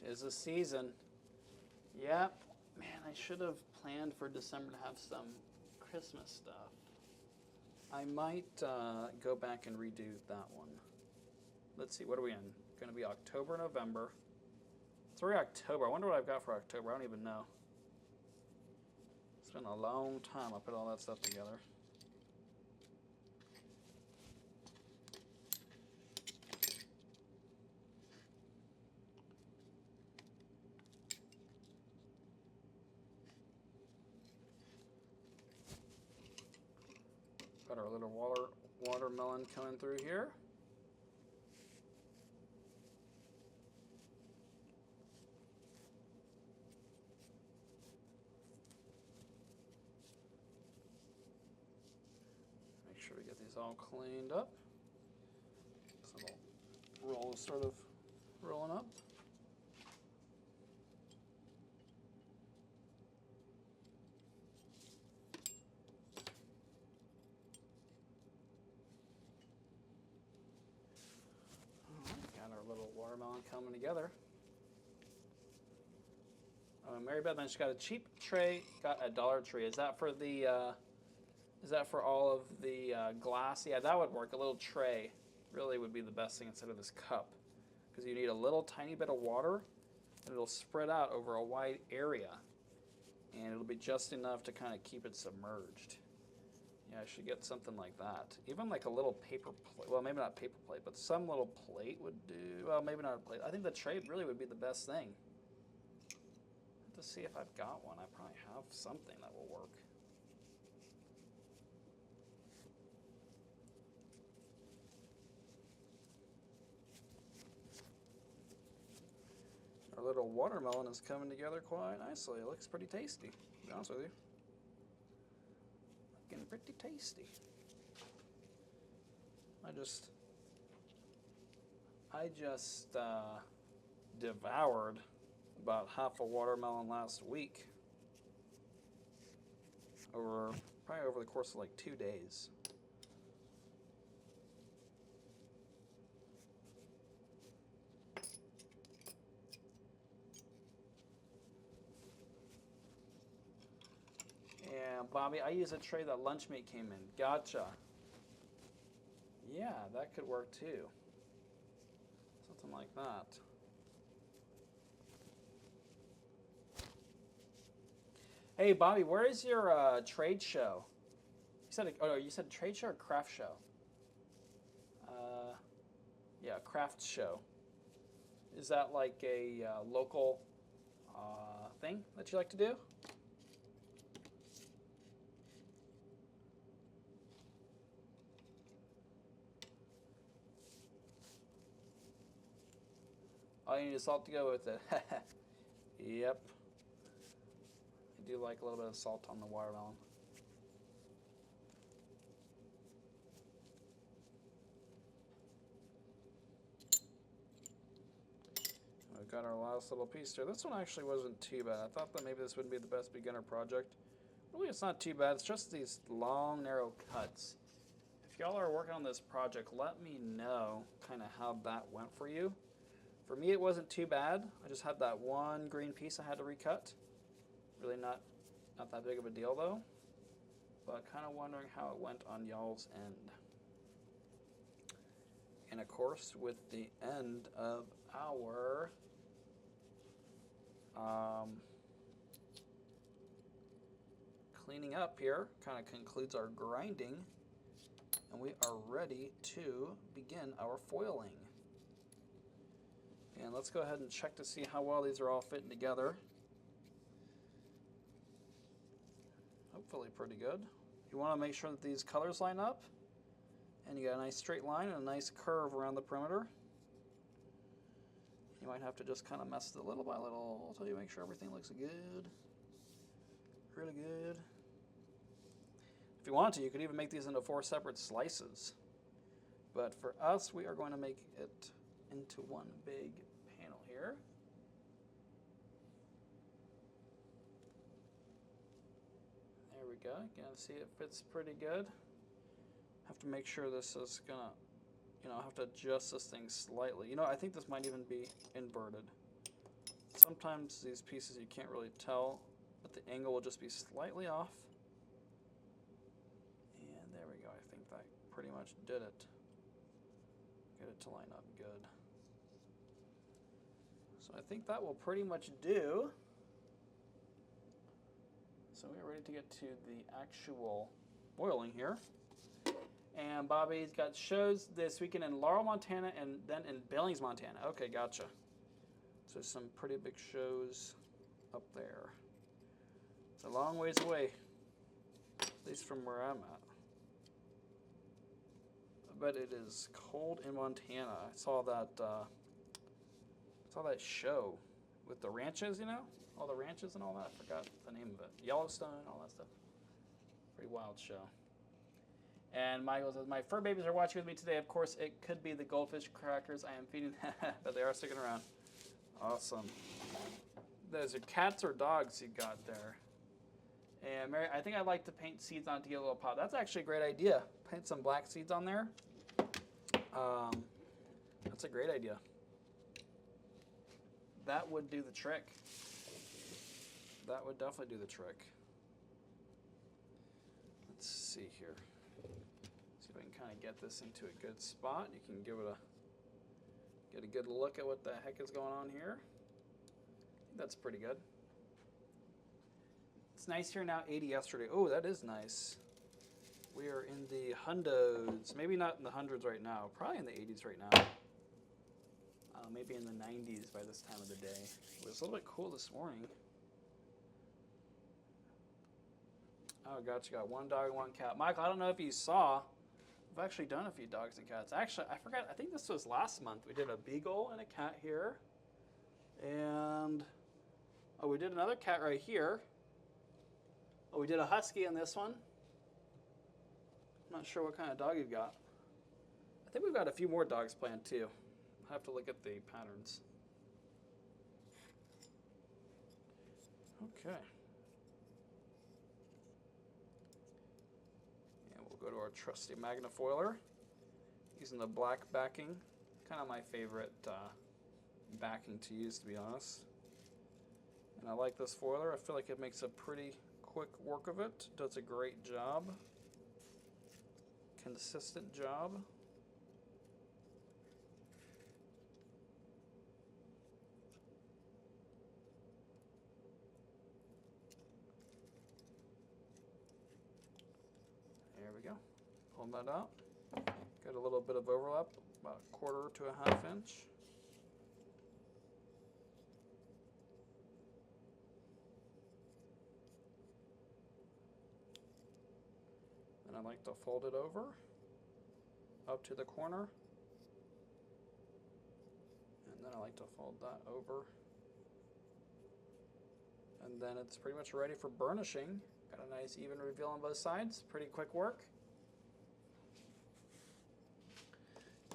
Tis the season. Yep. Man, I should have planned for December to have some Christmas stuff. I might go back and redo that one. Let's see, what are we in? Going to be October, November. It's already October. I wonder what I've got for October. I don't even know. It's been a long time I put all that stuff together. Got our little watermelon coming through here. Make sure we get these all cleaned up. This little roll is sort of rolling up. Little watermelon coming together. Mary Beth mentioned she got a cheap tray, got a Dollar Tree. Is that for the? Is that for all of the glass? Yeah, that would work. A little tray really would be the best thing instead of this cup, because you need a little tiny bit of water, and it'll spread out over a wide area, and it'll be just enough to kind of keep it submerged. Yeah, I should get something like that. Even like a little paper plate. Well, maybe not paper plate, but some little plate would do. Well, maybe not a plate. I think the tray really would be the best thing. I have to see if I've got one. I probably have something that will work. Our little watermelon is coming together quite nicely. It looks pretty tasty, to be honest with you. Looking pretty tasty. I just devoured about half a watermelon last week. Probably over the course of like 2 days. Yeah, Bobby, I use a tray that Lunchmeat came in. Gotcha. Yeah, that could work too. Something like that. Hey, Bobby, where is your trade show? You said trade show or craft show? Yeah, craft show. Is that like a local thing that you like to do? Oh, you need salt to go with it. Yep. I do like a little bit of salt on the watermelon. We've got our last little piece here. This one actually wasn't too bad. I thought that maybe this wouldn't be the best beginner project. Really, it's not too bad. It's just these long, narrow cuts. If y'all are working on this project, let me know kind of how that went for you. For me, it wasn't too bad. I just had that one green piece I had to recut. Really not that big of a deal though. But kind of wondering how it went on y'all's end. And of course, with the end of our cleaning up here, kind of concludes our grinding. And we are ready to begin our foiling. And let's go ahead and check to see how well these are all fitting together. Hopefully pretty good. You want to make sure that these colors line up. And you got a nice straight line and a nice curve around the perimeter. You might have to just kind of mess it little by little until you make sure everything looks good. Really good. If you want to, you could even make these into 4 separate slices. But for us, we are going to make it into one big panel here. There we go. You can see it fits pretty good. Have to make sure this is gonna, I have to adjust this thing slightly. I think this might even be inverted. Sometimes these pieces you can't really tell, but the angle will just be slightly off. And there we go. I think pretty much did it. Get it to line up good. So I think that will pretty much do. So we're ready to get to the actual boiling here. And Bobby's got shows this weekend in Laurel, Montana, and then in Billings, Montana. Okay, gotcha. So some pretty big shows up there. It's a long ways away, at least from where I'm at. I bet it is cold in Montana. I saw that show with the ranches, you know? All the ranches and all that. I forgot the name of it. Yellowstone, all that stuff. Pretty wild show. And Michael says, my fur babies are watching with me today. Of course, it could be the goldfish crackers I am feeding them, but they are sticking around. Awesome. Those are cats or dogs you got there. And Mary, I think I'd like to paint seeds on to get a little pop. That's actually a great idea. Paint some black seeds on there. That's a great idea. That would do the trick. That would definitely do the trick. Let's see here. See if I can kind of get this into a good spot. You can get a good look at what the heck is going on here. That's pretty good. It's nice here now, 80 yesterday. Oh, that is nice. We are in the hundos. Maybe not in the hundreds right now. Probably in the 80s right now. Maybe in the 90s by this time of the day. It was a little bit cool this morning. Oh, gotcha. Got one dog and one cat. Michael, I don't know if you saw. We've actually done a few dogs and cats. Actually, I forgot. I think this was last month. We did a beagle and a cat here. And, oh, we did another cat right here. Oh, we did a husky in this one. I'm not sure what kind of dog you've got. I think we've got a few more dogs planned too. I'll have to look at the patterns. Okay. And we'll go to our trusty magnifoiler. Using the black backing. Kind of my favorite backing to use, to be honest. And I like this foiler. I feel like it makes a pretty quick work of it. Does a great job. Consistent job. There we go. Pull that out. Got a little bit of overlap, about a quarter to a half inch. And I like to fold it over up to the corner. And then I like to fold that over. And then it's pretty much ready for burnishing. Got a nice even reveal on both sides. Pretty quick work.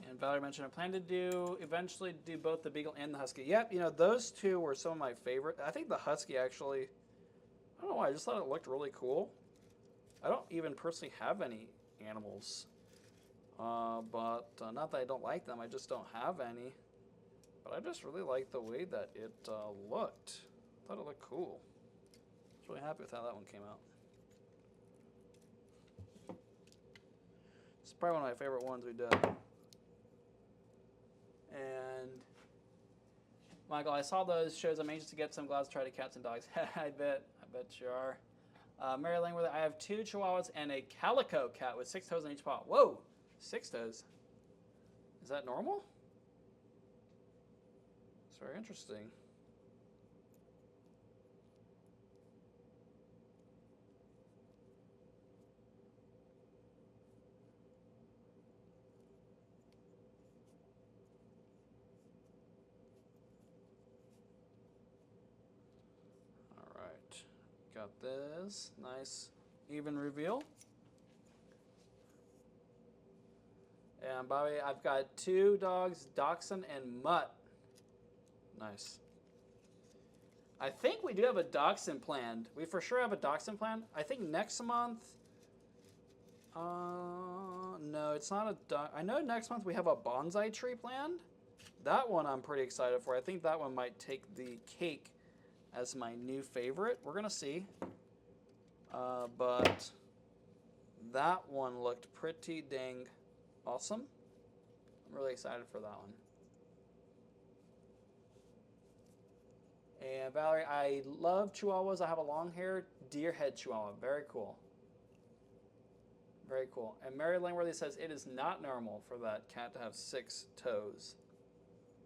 And Valerie mentioned I plan to eventually do both the Beagle and the Husky. Yep, you know, those two were some of my favorite. I think the Husky actually, I don't know why, I just thought it looked really cool. I don't even personally have any animals. But not that I don't like them, I just don't have any. But I just really like the way that it looked. I thought it looked cool. I was really happy with how that one came out. It's probably one of my favorite ones we did. And Michael, I saw those shows. I'm anxious to get some Glad to try to cats and dogs. I bet you are. Mary Langworth, I have 2 Chihuahuas and a calico cat with 6 toes on each paw. Whoa, 6 toes. Is that normal? It's very interesting. Got this nice even reveal. And Bobby, I've got 2 dogs, Dachshund and Mutt. Nice. I think we do have a Dachshund planned. We for sure have a Dachshund planned. I think next month. No, it's not a dog. I know next month we have a bonsai tree planned. That one I'm pretty excited for. I think that one might take the cake as my new favorite. We're gonna see. But that one looked pretty dang awesome. I'm really excited for that one. And Valerie, I love Chihuahuas. I have a long-haired deer head Chihuahua. Very cool. Very cool. And Mary Langworthy says it is not normal for that cat to have 6 toes.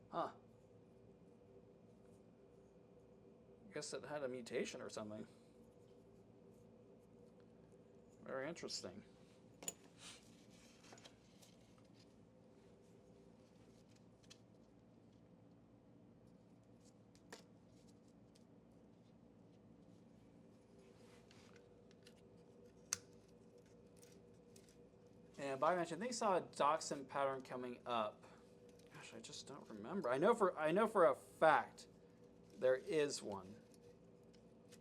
Huh. I guess it had a mutation or something. Very interesting. And Bobby mentioned they saw a dachshund pattern coming up. Gosh, I just don't remember. I know for a fact there is one.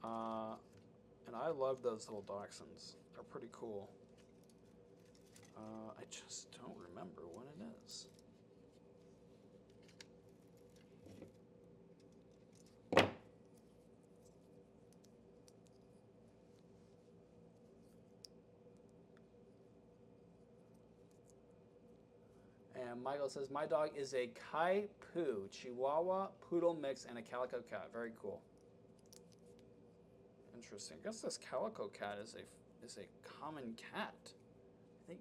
And I love those little dachshunds. They're pretty cool. I just don't remember when it is. And Michael says, my dog is a Kai Poo, Chihuahua, Poodle mix, and a Calico cat. Very cool. Interesting. I guess this Calico cat is a common cat. I think,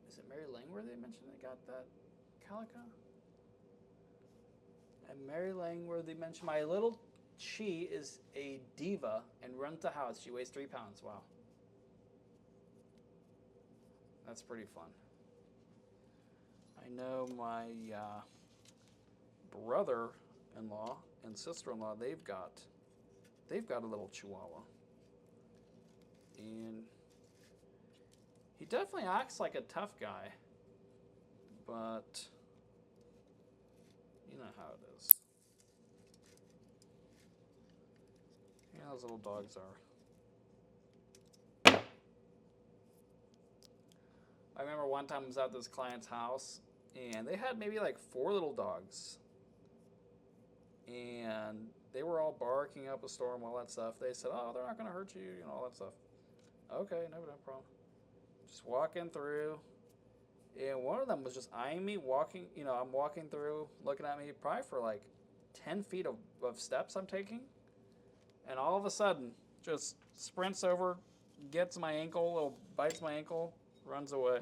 is it Mary Langworthy mentioned they got that Calico? And Mary Langworthy mentioned my little Chi is a diva and runs the house. She weighs 3 pounds. Wow. That's pretty fun. I know my brother-in-law and sister-in-law, they've got a little Chihuahua. And he definitely acts like a tough guy, but you know how it is. You know how those little dogs are. I remember one time I was at this client's house, and they had maybe like 4 little dogs. And they were all barking up a storm, all that stuff. They said, oh, they're not going to hurt you, you know, all that stuff. Okay, no problem. Just walking through, and one of them was just eyeing me, walking, you know, I'm walking through, looking at me probably for like 10 feet of steps I'm taking. And all of a sudden, just sprints over, gets my ankle, little bites my ankle, runs away.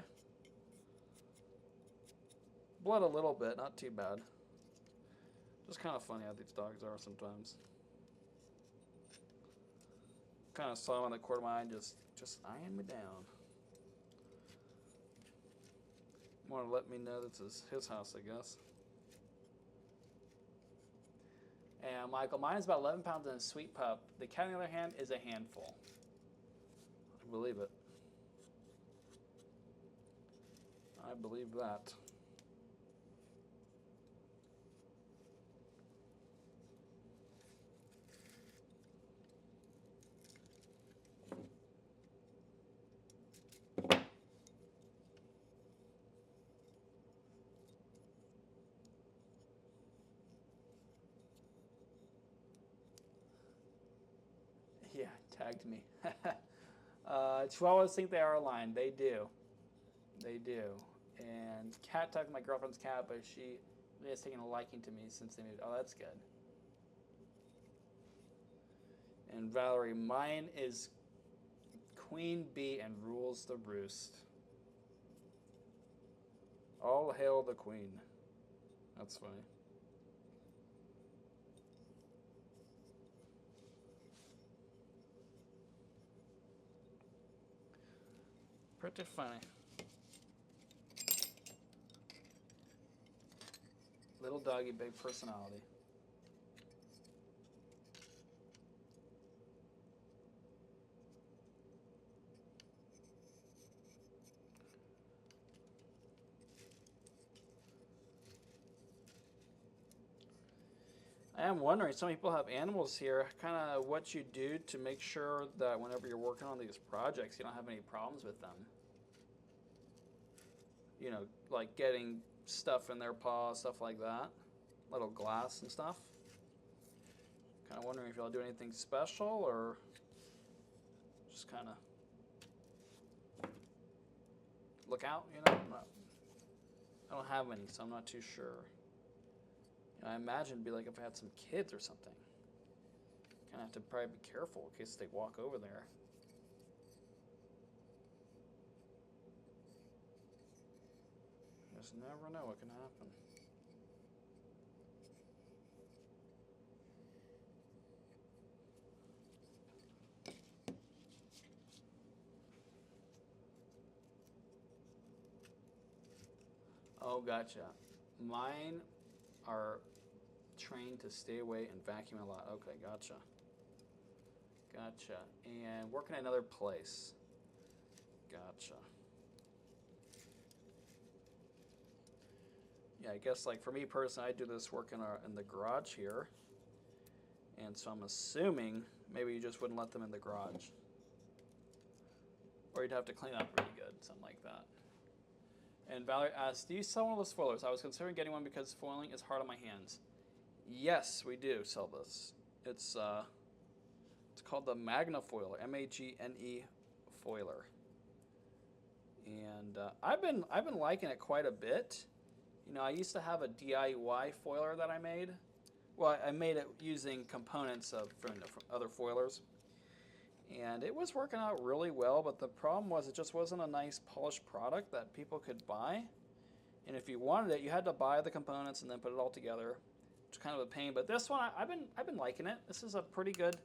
Blood a little bit, not too bad. Just kind of funny how these dogs are sometimes. Kind of saw him in the corner of my eye, just eyeing me down. Want to let me know this is his house, I guess. And Michael, mine is about 11 pounds and a sweet pup. The cat, on the other hand, is a handful. I believe it. I believe that. Yeah, tagged me. Chihuahuas think they are aligned. They do. They do. And Cat tagged my girlfriend's cat, but she has taken a liking to me since they moved. Oh, that's good. And Valerie, mine is Queen Bee and rules the roost. All hail the Queen. That's funny. Pretty funny. Little doggy, big personality. I am wondering, some people have animals here, kind of what you do to make sure that whenever you're working on these projects, you don't have any problems with them. You know, like getting stuff in their paw, stuff like that. Little glass and stuff. Kind of wondering if y'all do anything special or just kind of look out, you know. I don't have any, so I'm not too sure. I imagine it'd be like if I had some kids or something. Kind of have to probably be careful in case they walk over there. Just never know what can happen. Oh, gotcha. Mine are trained to stay away and vacuum a lot. Okay, gotcha. Gotcha. And working at another place. Gotcha. Yeah, I guess like for me personally, I do this work in the garage here. And so I'm assuming maybe you just wouldn't let them in the garage. Or you'd have to clean up pretty good, something like that. And Valerie asks, do you sell one of those foilers? I was considering getting one because foiling is hard on my hands. Yes, we do sell this. It's called the Magna Foiler, M-A-G-N-E Foiler. And I've been liking it quite a bit. You know, I used to have a DIY foiler that I made. Well, I made it using components from other foilers. And it was working out really well, but the problem was it just wasn't a nice polished product that people could buy. And if you wanted it, you had to buy the components and then put it all together. It's kind of a pain, but this one I've been liking it. This is a pretty good.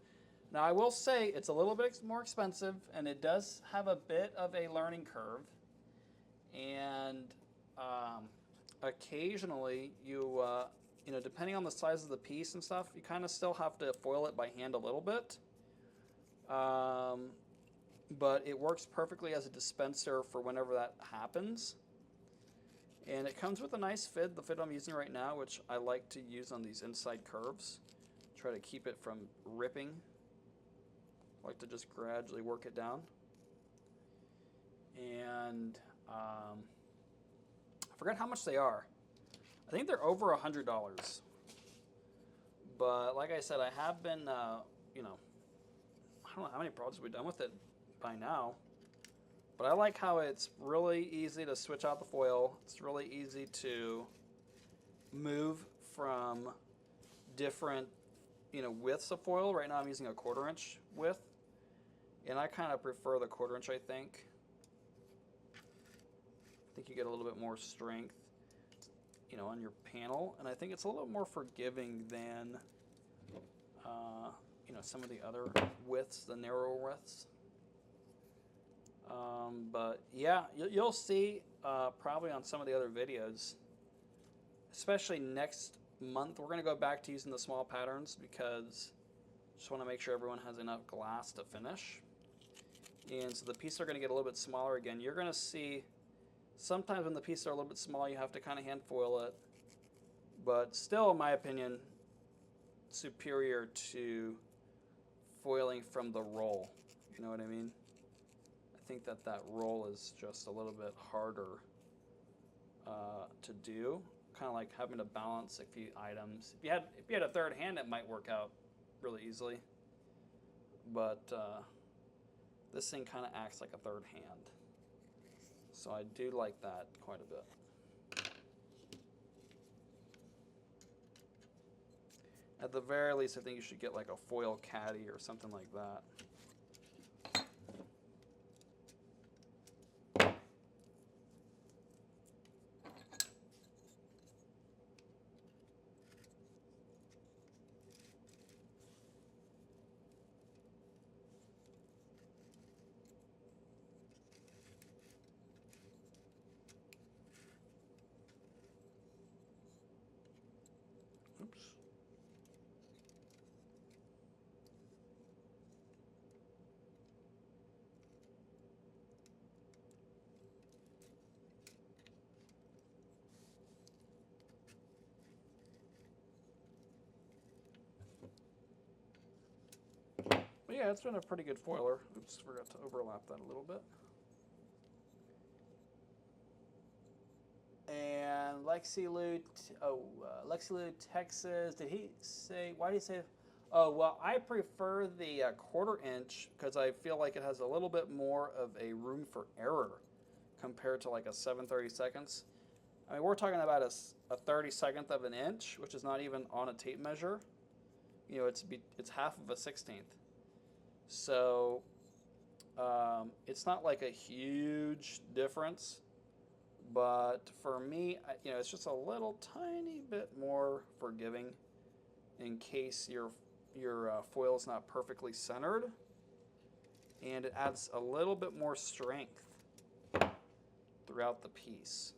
Now I will say it's a little bit more expensive, and it does have a bit of a learning curve. And occasionally you you know, depending on the size of the piece and stuff, you kind of still have to foil it by hand a little bit. But it works perfectly as a dispenser for whenever that happens. And it comes with a nice fit, the fit I'm using right now, which I like to use on these inside curves. Try to keep it from ripping. I like to just gradually work it down. And I forgot how much they are. I think they're over $100. But like I said, I have been, you know, I don't know how many projects we've done with it by now. But I like how it's really easy to switch out the foil. It's really easy to move from different, you know, widths of foil. Right now I'm using a 1/4 inch width. And I kind of prefer the 1/4 inch, I think. I think you get a little bit more strength, you know, on your panel. And I think it's a little more forgiving than, you know, some of the other widths, the narrower widths. But yeah, you'll see probably on some of the other videos, especially next month, we're going to go back to using the small patterns because I just want to make sure everyone has enough glass to finish. And so the pieces are going to get a little bit smaller again. You're going to see sometimes when the pieces are a little bit small, you have to kind of hand foil it. But still, in my opinion, superior to foiling from the roll. You know what I mean? I think that roll is just a little bit harder to do. Kind of like having to balance a few items. If you had a third hand, it might work out really easily. But this thing kind of acts like a third hand. So I do like that quite a bit. At the very least, I think you should get like a foil caddy or something like that. Oops. But yeah, it's been a pretty good foiler. Oops, forgot to overlap that a little bit. And Lexi Lou, Texas, did he say, why did he say, oh, well, I prefer the 1/4 inch because I feel like it has a little bit more of a room for error. compared to like a 7/32. I mean, we're talking about a 32nd of an inch, which is not even on a tape measure. You know, it's half of a 16th. So it's not like a huge difference, but for me, you know, it's just a little tiny bit more forgiving in case your foil is not perfectly centered, and it adds a little bit more strength throughout the piece.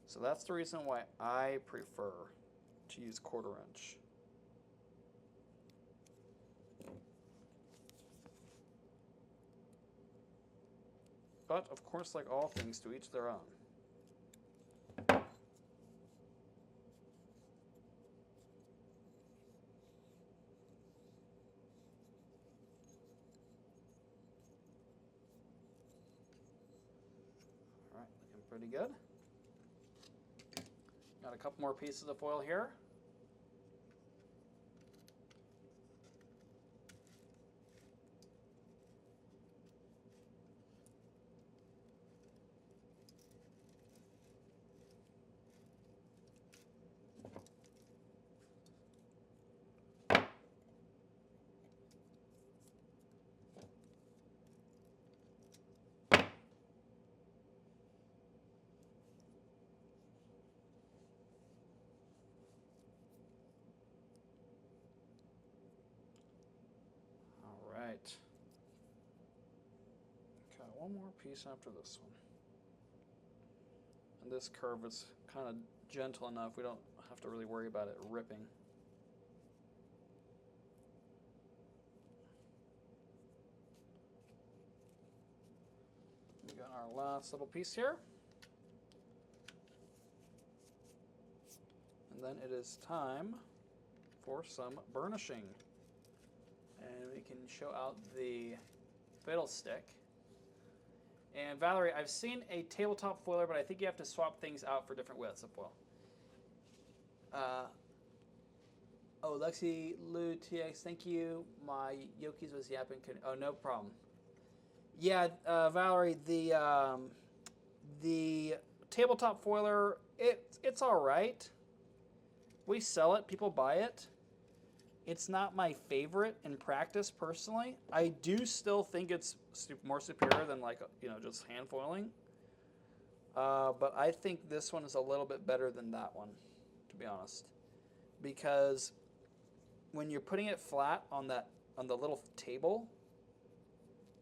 So that's the reason why I prefer to use 1/4 inch. But of course, like all things, to each their own. All right, looking pretty good. Got a couple more pieces of foil here. Right. Got one more piece after this one. And this curve is kind of gentle enough, we don't have to really worry about it ripping. We got our last little piece here. And then it is time for some burnishing. And we can show out the fiddlestick. And Valerie, I've seen a tabletop foiler, but I think you have to swap things out for different widths of foil. Oh, Lexi Lou TX, thank you. My Yoki's was yapping. Oh, no problem. Yeah, Valerie, the tabletop foiler, it's all right. We sell it, people buy it. It's not my favorite in practice personally. I do still think it's more superior than, like, you know, just hand foiling. But I think this one is a little bit better than that one, to be honest. Because when you're putting it flat on the little table,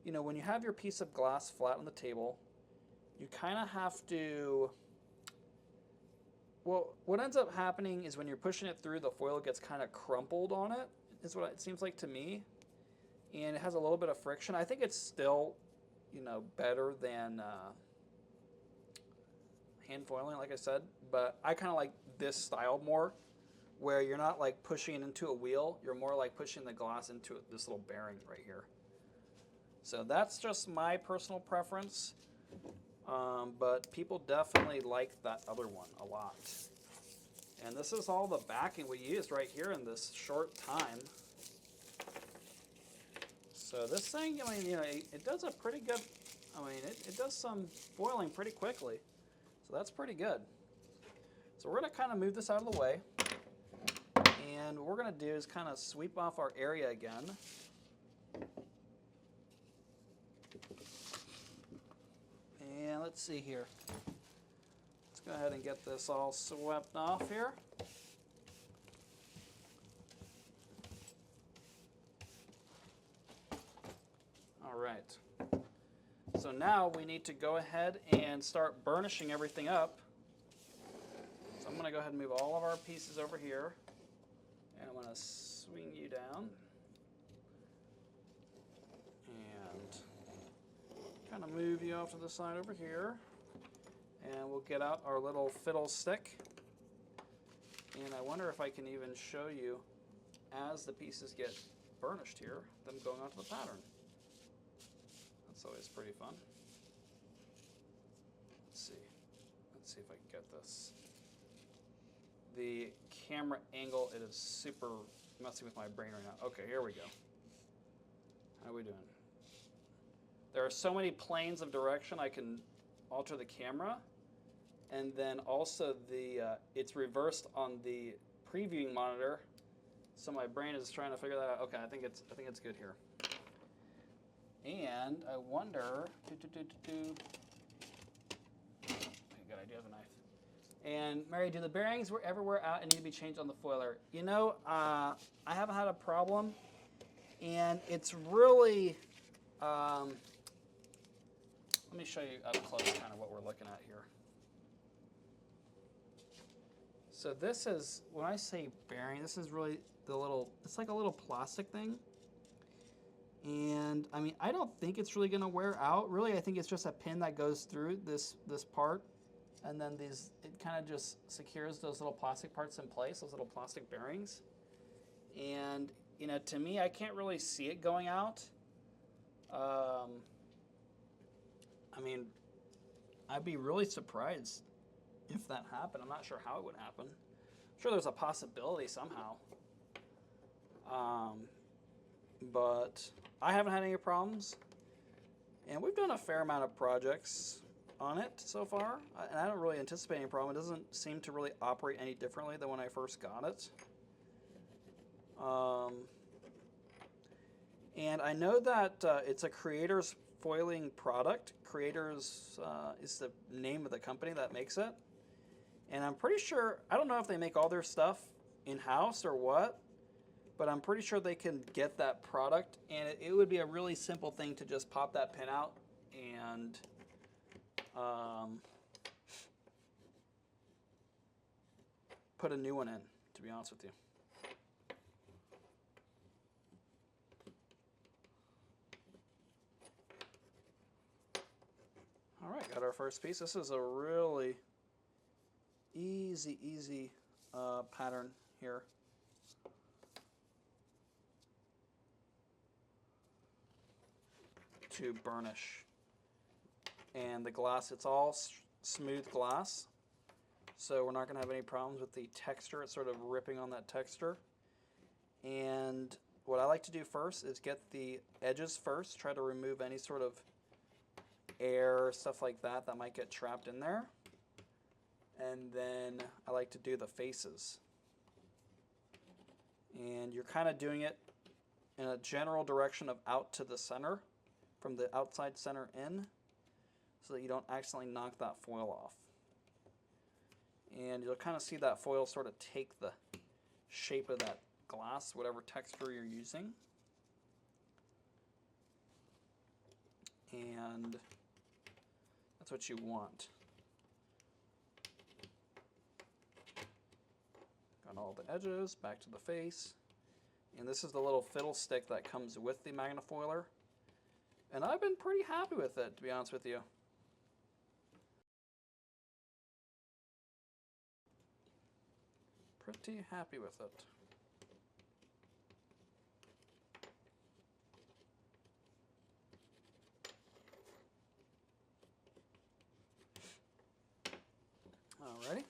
you know, when you have your piece of glass flat on the table, you kind of have to, well, what ends up happening is when you're pushing it through, the foil gets kind of crumpled on it, is what it seems like to me. And it has a little bit of friction. I think it's still, you know, better than hand foiling, like I said. But I kind of like this style more, where you're not like pushing it into a wheel. You're more like pushing the glass into this little bearing right here. So that's just my personal preference. But people definitely like that other one a lot. And this is all the backing we used right here in this short time. So this thing, I mean, you know, it does a pretty good, I mean, it does some foiling pretty quickly. So that's pretty good. So we're going to kind of move this out of the way. And what we're going to do is kind of sweep off our area again. And let's see here. Let's go ahead and get this all swept off here. All right. So now we need to go ahead and start burnishing everything up. So I'm going to go ahead and move all of our pieces over here. And I'm going to swing you down. And kind of move you off to the side over here. And we'll get out our little fiddle stick. And I wonder if I can even show you, as the pieces get burnished here, them going onto the pattern. That's always pretty fun. Let's see if I can get this. The camera angle, it is super messing with my brain right now. Okay, here we go. How are we doing? There are so many planes of direction I can alter the camera, and then also it's reversed on the previewing monitor. So my brain is trying to figure that out. Okay, I think it's good here. And I wonder, okay, good idea of a knife. And Mary, do the bearings ever wear out and need to be changed on the foiler? You know, I haven't had a problem, and it's really. Let me show you up close kind of what we're looking at here. So this is, when I say bearing, this is really the little, it's like a little plastic thing. And I mean, I don't think it's really gonna wear out. Really, I think it's just a pin that goes through this part. And then it kind of just secures those little plastic parts in place, those little plastic bearings. And, you know, to me, I can't really see it going out. I mean, I'd be really surprised if that happened. I'm not sure how it would happen. I'm sure there's a possibility somehow. But I haven't had any problems. And we've done a fair amount of projects on it so far. And I don't really anticipate any problem. It doesn't seem to really operate any differently than when I first got it. And I know that it's a Creators foiling product. Creators is the name of the company that makes it. And I'm pretty sure, I don't know if they make all their stuff in-house or what, but I'm pretty sure they can get that product. And it would be a really simple thing to just pop that pin out and put a new one in, to be honest with you. All right, got our first piece. This is a really easy pattern here. To burnish. And the glass, it's all smooth glass, so we're not going to have any problems with the texture. It's sort of ripping on that texture. And what I like to do first is get the edges first, try to remove any sort of air, stuff like that might get trapped in there. And then I like to do the faces. And you're kind of doing it in a general direction of out to the center, from the outside center in, so that you don't accidentally knock that foil off. And you'll kind of see that foil sort of take the shape of that glass, whatever texture you're using. And that's what you want. Got all the edges, back to the face. And this is the little fiddle stick that comes with the Magnafoiler. And I've been pretty happy with it, to be honest with you. Pretty happy with it. Alrighty.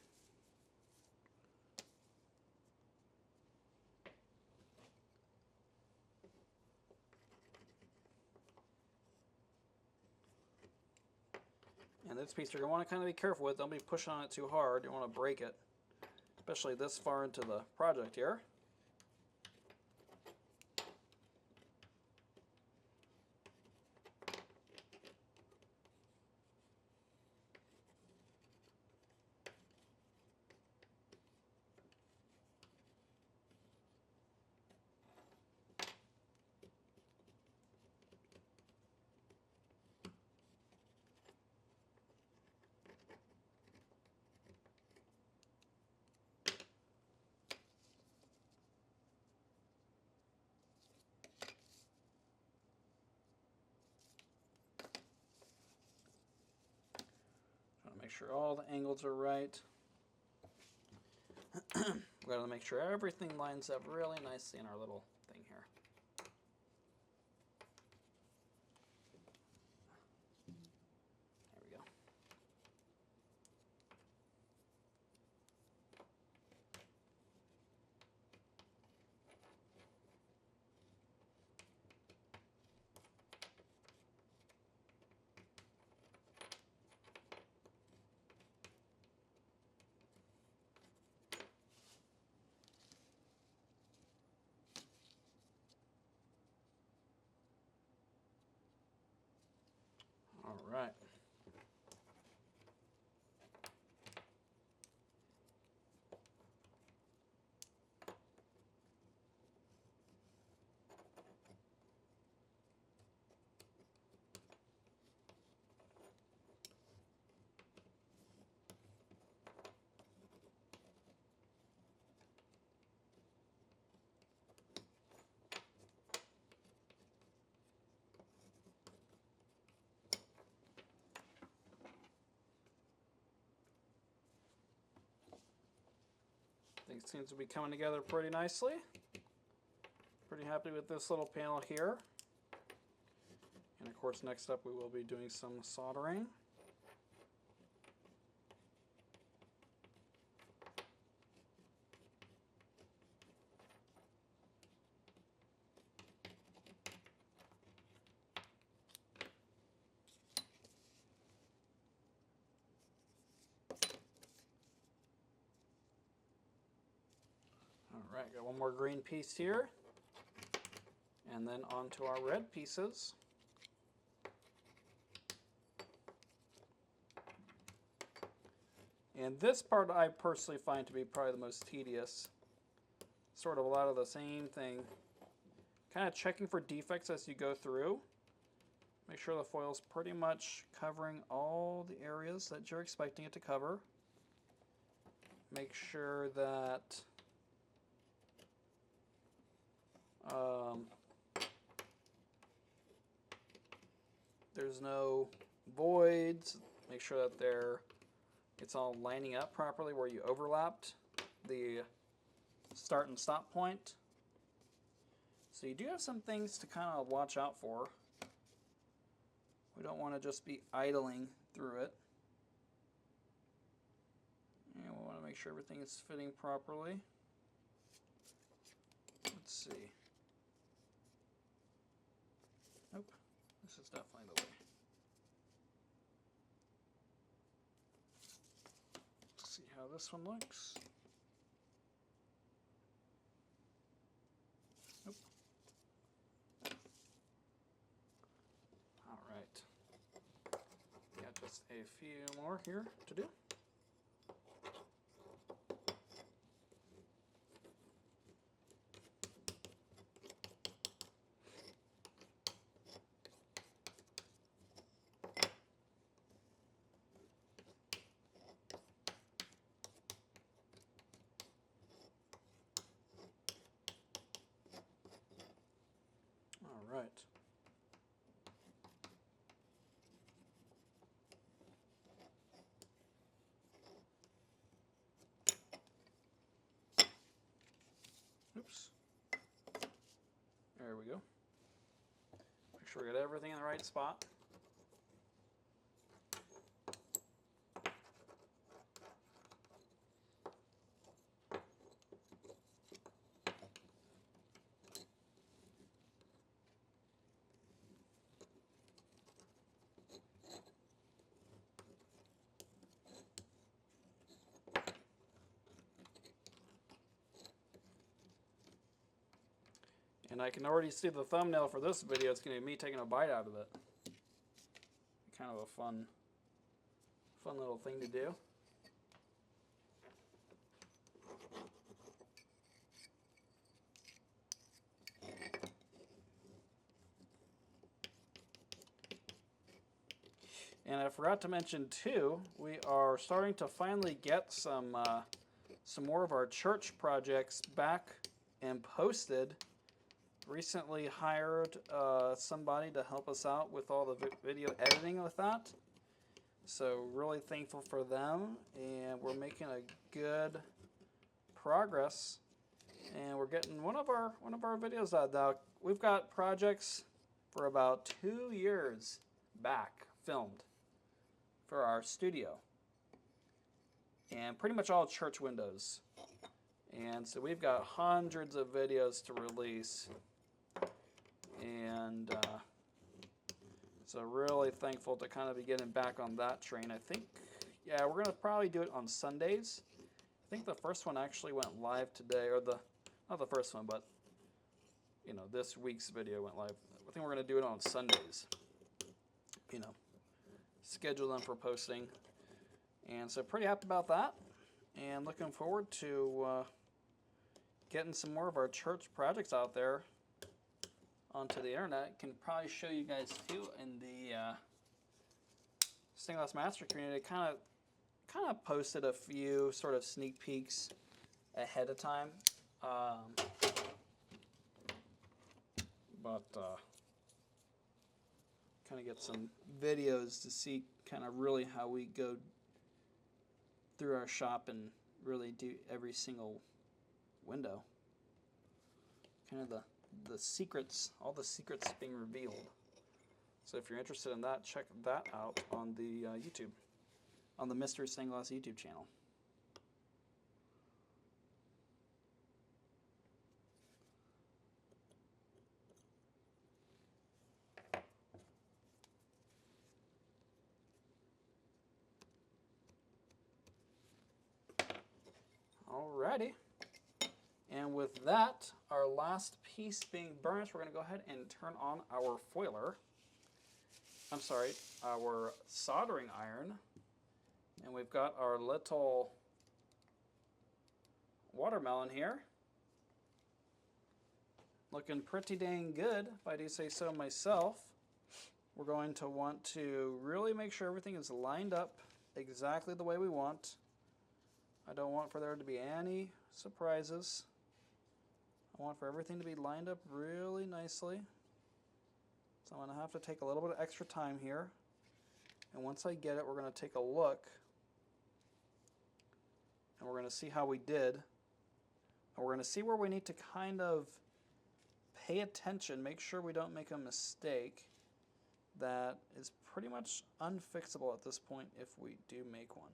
And this piece you're going to want to kind of be careful with. Don't be pushing on it too hard. You don't want to break it, especially this far into the project here. Make sure all the angles are right. We've got to make sure everything lines up really nicely in our little thing here. There we go. right. Things seems to be coming together pretty nicely. Pretty happy with this little panel here. And of course, next up we will be doing some soldering. All right, got one more green piece here. And then onto our red pieces. And this part I personally find to be probably the most tedious. Sort of a lot of the same thing. Kind of checking for defects as you go through. Make sure the foil's pretty much covering all the areas that you're expecting it to cover. Make sure that there's no voids. Make sure that it's all lining up properly where you overlapped the start and stop point. So you do have some things to kind of watch out for. We don't want to just be idling through it. And we want to make sure everything is fitting properly. Let's see. Nope, this is definitely the way. Let's see how this one looks. Nope. All right. Got just a few more here to do. All right. Oops. There we go. Make sure we got everything in the right spot. And I can already see the thumbnail for this video. It's going to be me taking a bite out of it. Kind of a fun little thing to do. And I forgot to mention too, we are starting to finally get some more of our church projects back and posted. Recently hired somebody to help us out with all the video editing with that. So really thankful for them, and we're making a good progress. And we're getting one of our videos out now. We've got projects for about 2 years back filmed for our studio, and pretty much all church windows. And so we've got hundreds of videos to release. And so really thankful to kind of be getting back on that train. I think, yeah, we're going to probably do it on Sundays. I think the first one actually went live today, or not the first one, but, you know, this week's video went live. I think we're going to do it on Sundays. You know, schedule them for posting. And so pretty happy about that, and looking forward to getting some more of our church projects out there onto the internet. Can probably show you guys too in the Stained Glass Master community. Kind of posted a few sort of sneak peeks ahead of time, but kind of get some videos to see kind of really how we go through our shop and really do every single window. Kind of the secrets, all the secrets being revealed. So if you're interested in that, check that out on the YouTube, on the Mr. Stained Glass YouTube channel. Alrighty, and with that, our last piece being burnished, we're going to go ahead and turn on our foiler. I'm sorry, our soldering iron, and we've got our little watermelon here. Looking pretty dang good, if I do say so myself. We're going to want to really make sure everything is lined up exactly the way we want. I don't want for there to be any surprises. I want for everything to be lined up really nicely. So I'm going to have to take a little bit of extra time here. And once I get it, we're going to take a look. And we're going to see how we did. And we're going to see where we need to kind of pay attention, make sure we don't make a mistake that is pretty much unfixable at this point if we do make one.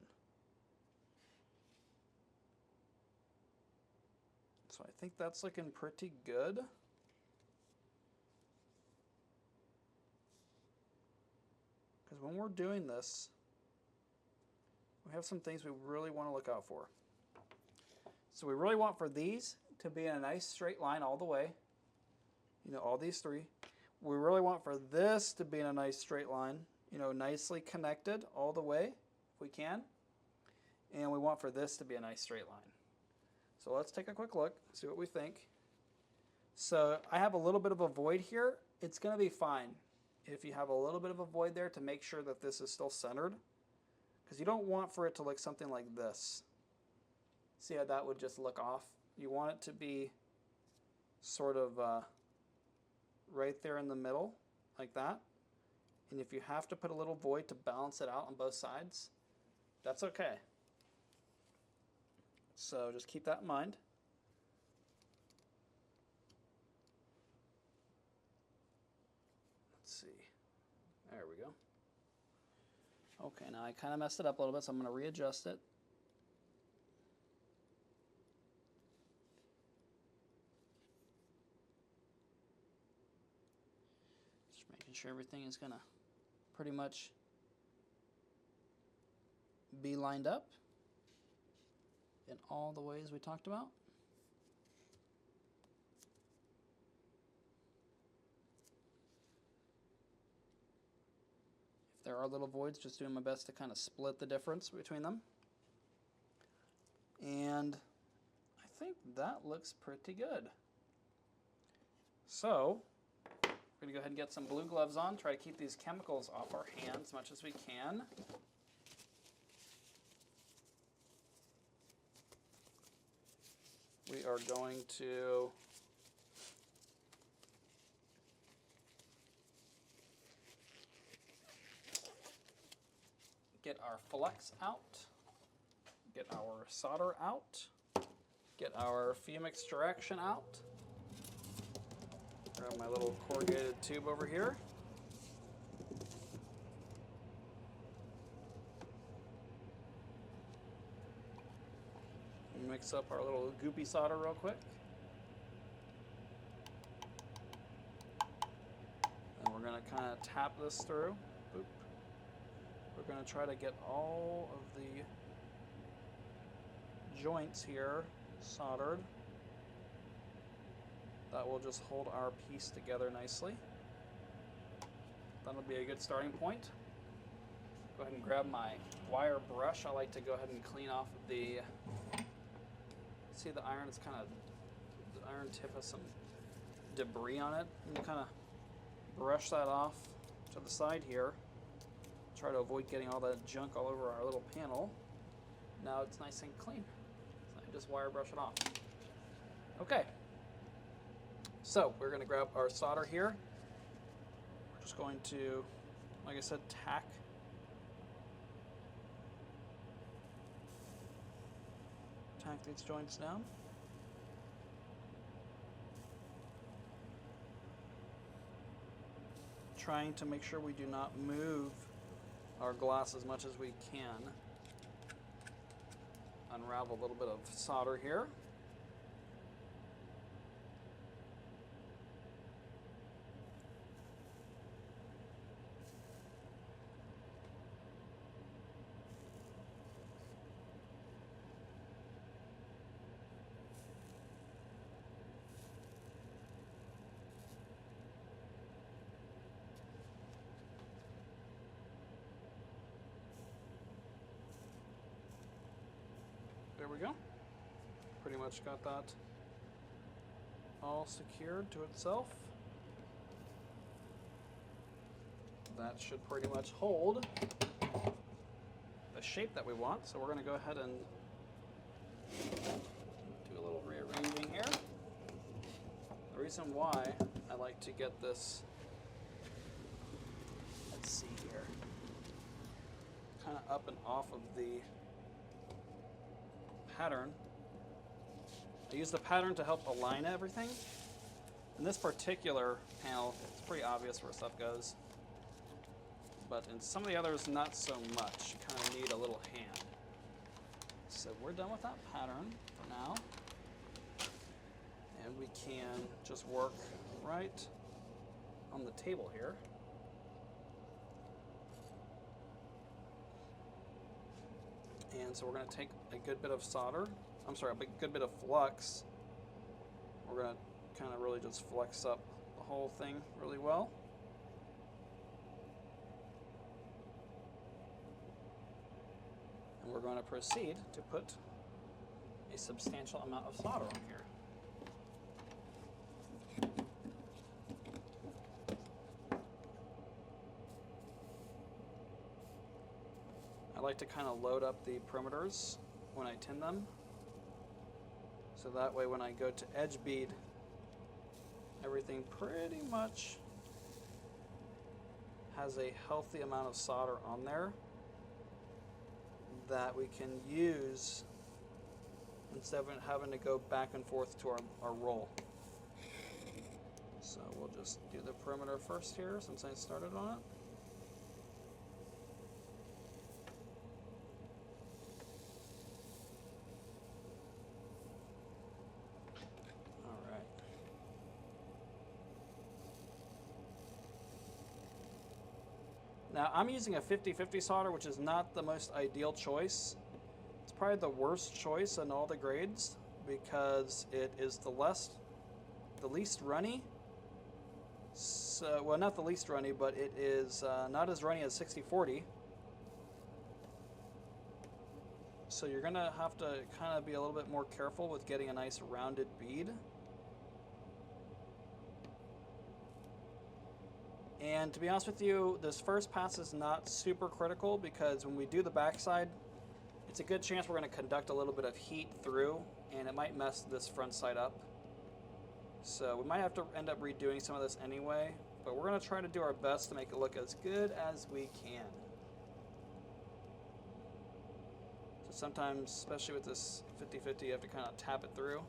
So I think that's looking pretty good. Because when we're doing this, we have some things we really want to look out for. So we really want for these to be in a nice straight line all the way. You know, all these three. We really want for this to be in a nice straight line, you know, nicely connected all the way, if we can. And we want for this to be a nice straight line. So let's take a quick look, see what we think. So I have a little bit of a void here. It's going to be fine if you have a little bit of a void there to make sure that this is still centered. Because you don't want for it to look something like this. See how that would just look off? You want it to be sort of right there in the middle, like that. And if you have to put a little void to balance it out on both sides, that's okay. So just keep that in mind. Let's see. There we go. Okay, now I kind of messed it up a little bit, so I'm going to readjust it. Just making sure everything is going to pretty much be lined up in all the ways we talked about. If there are little voids, just doing my best to kind of split the difference between them. And I think that looks pretty good. So we're going to go ahead and get some blue gloves on, try to keep these chemicals off our hands as much as we can. We are going to get our flux out, get our solder out, get our fume extraction out. Grab my little corrugated tube over here. Mix up our little goopy solder real quick. And we're going to kind of tap this through. Boop. We're going to try to get all of the joints here soldered. That will just hold our piece together nicely. That'll be a good starting point. Go ahead and grab my wire brush. I like to go ahead and clean off the, see the iron, it's kind of, the iron tip has some debris on it. And you kind of brush that off to the side here. Try to avoid getting all that junk all over our little panel. Now it's nice and clean. So I just wire brush it off. Okay. So we're going to grab our solder here. We're just going to, like I said, tack these joints down. Trying to make sure we do not move our glass as much as we can. Unravel a little bit of solder here. There we go. Pretty much got that all secured to itself. That should pretty much hold the shape that we want. So we're going to go ahead and do a little rearranging here. The reason why I like to get this, let's see here, kind of up and off of the pattern. I use the pattern to help align everything. In this particular panel, it's pretty obvious where stuff goes. But in some of the others, not so much. You kind of need a little hand. So we're done with that pattern for now. And we can just work right on the table here. And so we're going to take a good bit of solder, a good bit of flux. We're going to kind of really just flex up the whole thing really well. And we're going to proceed to put a substantial amount of solder on here. I like to kind of load up the perimeters when I tin them. So that way when I go to edge bead, everything pretty much has a healthy amount of solder on there that we can use instead of having to go back and forth to our roll. So we'll just do the perimeter first here since I started on it. Now I'm using a 50-50 solder, which is not the most ideal choice. It's probably the worst choice in all the grades because it is the least runny. So, well, not the least runny, but it is not as runny as 60-40. So you're gonna have to kind of be a little bit more careful with getting a nice rounded bead. And to be honest with you, this first pass is not super critical because when we do the backside, it's a good chance we're going to conduct a little bit of heat through and it might mess this front side up. So we might have to end up redoing some of this anyway, but we're going to try to do our best to make it look as good as we can. So sometimes, especially with this 50-50, you have to kind of tap it through.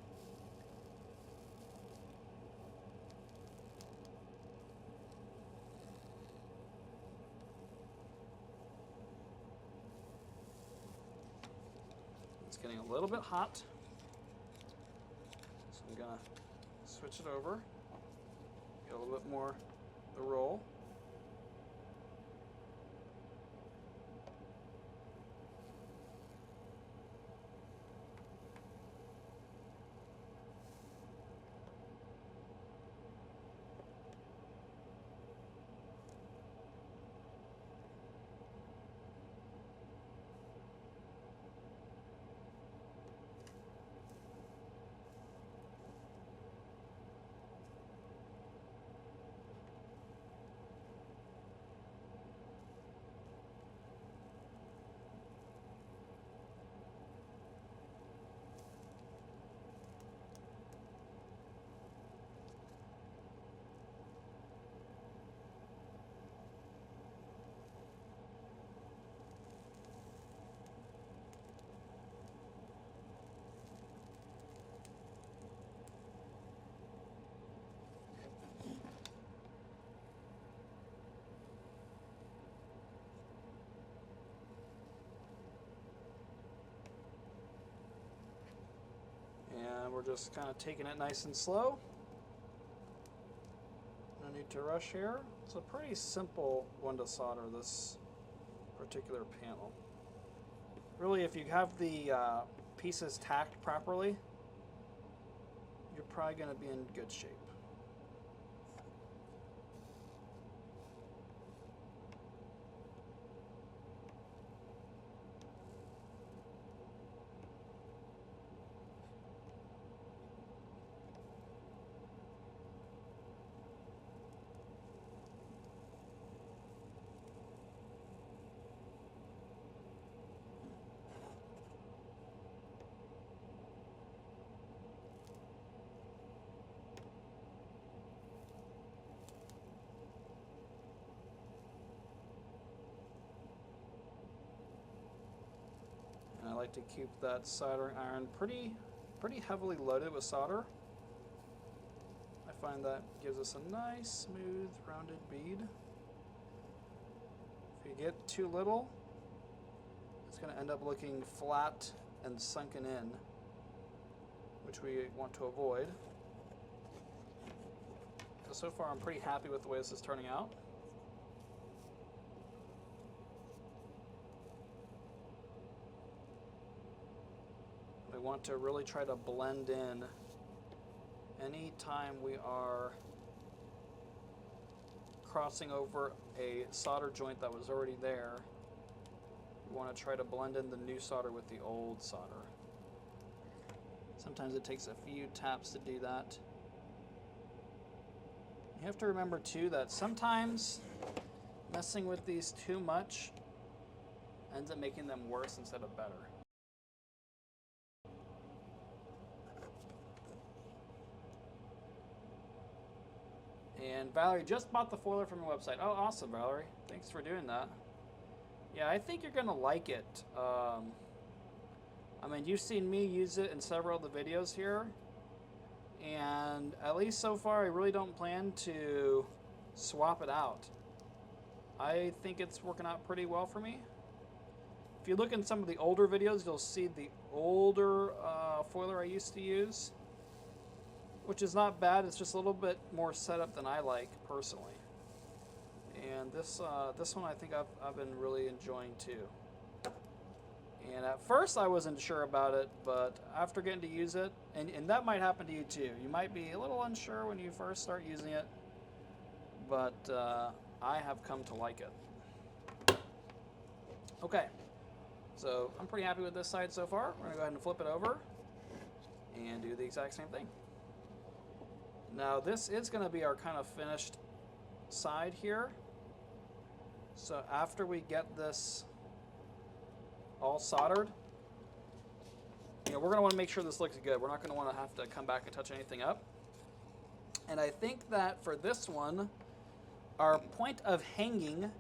Getting a little bit hot, so I'm gonna switch it over, get a little bit more the roll. we're just kind of taking it nice and slow. No need to rush here. It's a pretty simple one to solder, this particular panel. Really, if you have the pieces tacked properly, you're probably going to be in good shape. I like to keep that soldering iron pretty heavily loaded with solder. I find that gives us a nice, smooth, rounded bead. If you get too little, it's going to end up looking flat and sunken in, which we want to avoid. So far, I'm pretty happy with the way this is turning out. We want to really try to blend in anytime we are crossing over a solder joint that was already there. We want to try to blend in the new solder with the old solder. Sometimes it takes a few taps to do that. You have to remember too that sometimes messing with these too much ends up making them worse instead of better. And Valerie just bought the foiler from the website. Oh, awesome, Valerie. Thanks for doing that. Yeah, I think you're going to like it. I mean, you've seen me use it in several of the videos here. And at least so far, I really don't plan to swap it out. I think it's working out pretty well for me. If you look in some of the older videos, you'll see the older foiler I used to use, which is not bad. It's just a little bit more setup than I like personally. And this one I think I've been really enjoying too. And at first I wasn't sure about it, but after getting to use it, and that might happen to you too. You might be a little unsure when you first start using it, but I have come to like it. Okay, so I'm pretty happy with this side so far. We're gonna go ahead and flip it over and do the exact same thing. Now this is going to be our kind of finished side here. So after we get this all soldered, we're going to want to make sure this looks good. We're not going to want to have to come back and touch anything up. And I think that for this one, our point of hanging,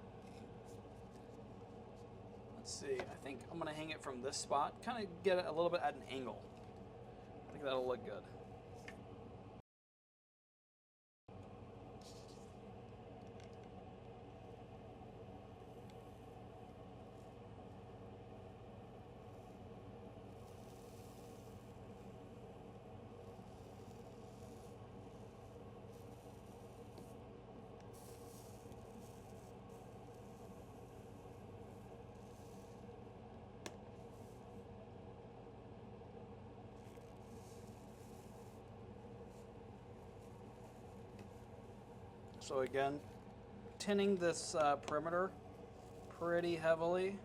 let's see, I think I'm going to hang it from this spot, kind of get it a little bit at an angle. I think that'll look good. So again, tinning this perimeter pretty heavily.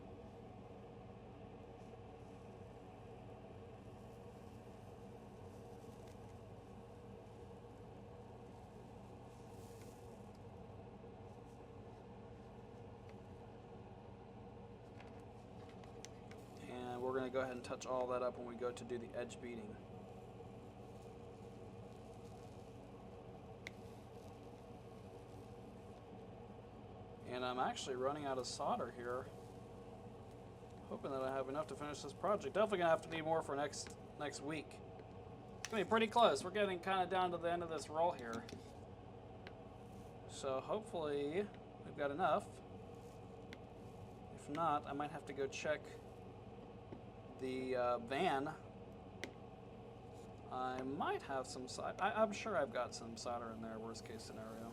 And we're going to go ahead and touch all that up when we go to do the edge beading. And I'm actually running out of solder here. Hoping that I have enough to finish this project. Definitely gonna have to be more for next week. It's gonna be pretty close. We're getting kind of down to the end of this roll here. So hopefully we've got enough. If not, I might have to go check the van I might have some solder. I'm sure I've got some solder in there, worst case scenario.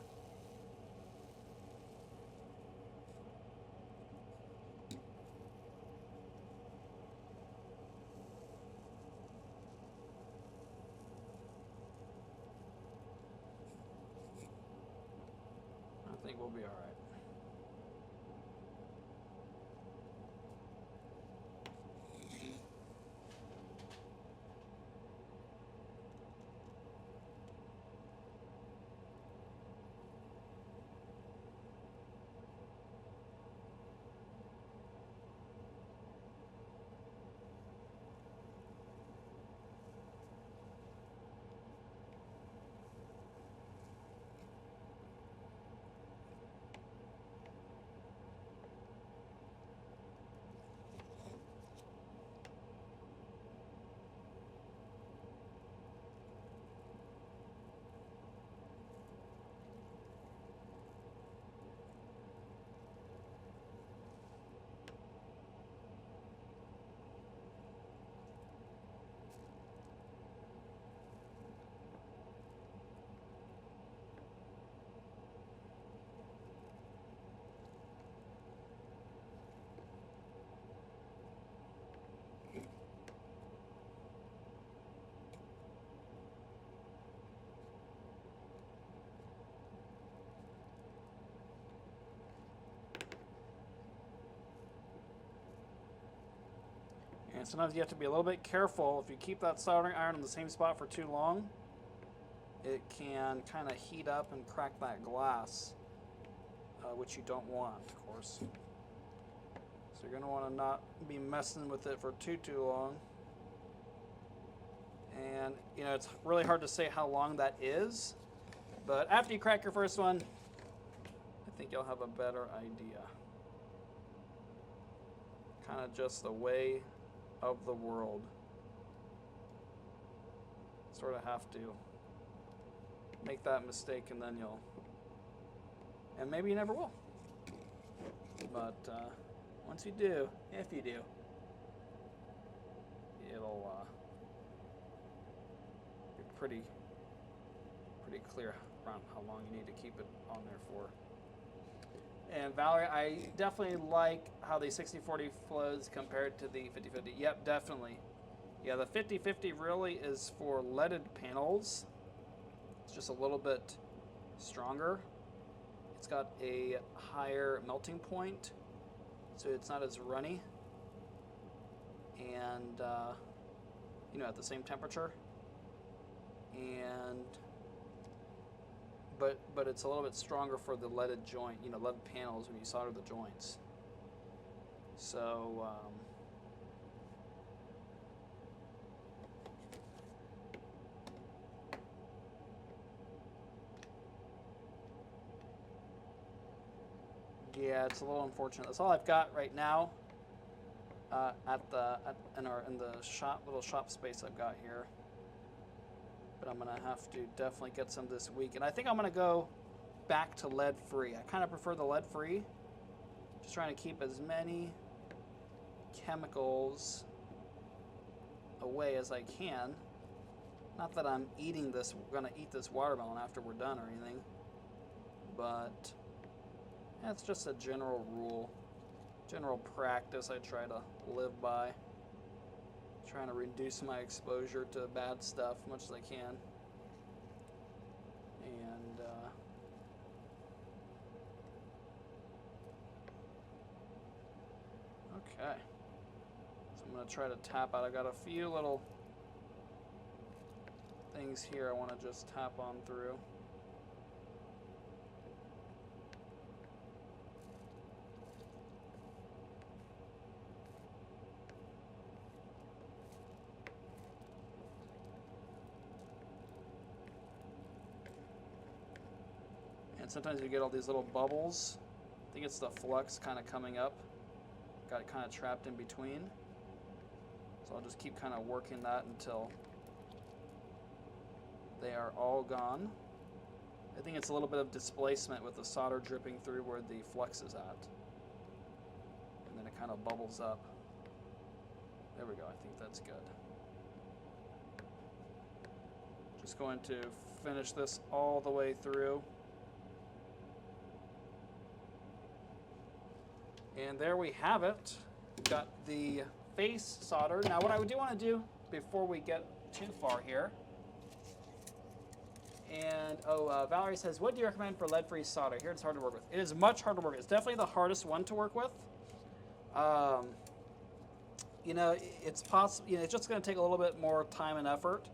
I think we'll be all right. And sometimes you have to be a little bit careful. If you keep that soldering iron in the same spot for too long, it can kind of heat up and crack that glass, which you don't want, of course. So you're going to want to not be messing with it for too long. And, you know, it's really hard to say how long that is, but after you crack your first one, I think you'll have a better idea. Kind of just the way of the world. Sort of have to make that mistake, and then you'll, and maybe you never will. But once you do, if you do, it'll be pretty clear around how long you need to keep it on there for. And Valerie, I definitely like how the 60-40 flows compared to the 50-50. Yep, definitely. Yeah, the 50-50 really is for leaded panels. It's just a little bit stronger. It's got a higher melting point, so it's not as runny. And, you know, at the same temperature. And but it's a little bit stronger for the leaded joint, you know, leaded panels when you solder the joints. So, yeah, it's a little unfortunate. That's all I've got right now in the little shop space I've got here. But I'm gonna have to definitely get some this week, and I think I'm gonna go back to lead free. I kind of prefer the lead free. Just trying to keep as many chemicals away as I can. Not that I'm gonna eat this watermelon after we're done or anything, but that's just a general rule, general practice I try to live by. Trying to reduce my exposure to bad stuff as much as I can. And okay, so I'm going to try to tap out. I've got a few little things here I want to just tap on through. And sometimes you get all these little bubbles. I think it's the flux kind of coming up. Got it kind of trapped in between. So I'll just keep kind of working that until they are all gone. I think it's a little bit of displacement with the solder dripping through where the flux is at. And then it kind of bubbles up. There we go, I think that's good. Just going to finish this all the way through. And there we have it. We've got the face soldered. Now what I do want to do before we get too far here, and Valerie says, what do you recommend for lead-free solder? Here it's hard to work with. It is much harder to work with. It's definitely the hardest one to work with. You know, it's possible. You know, it's just going to take a little bit more time and effort,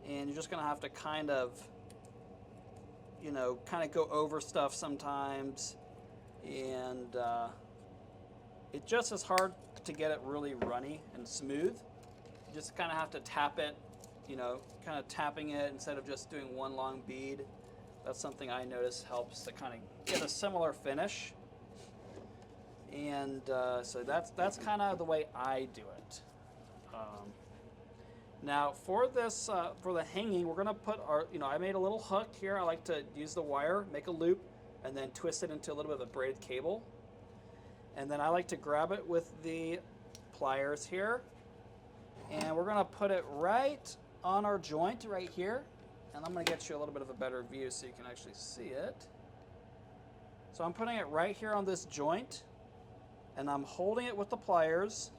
and you're just going to have to kind of, you know, go over stuff sometimes, and it just is hard to get it really runny and smooth. You just kind of have to tap it, you know, kind of tapping it instead of just doing one long bead. That's something I notice helps to kind of get a similar finish. And so that's kind of the way I do it. Now for this, for the hanging, we're gonna put our, you know, I made a little hook here. I like to use the wire, make a loop, and then twist it into a little bit of a braided cable. And then I like to grab it with the pliers here. And we're gonna put it right on our joint right here. And I'm gonna get you a little bit of a better view so you can actually see it. So I'm putting it right here on this joint, and I'm holding it with the pliers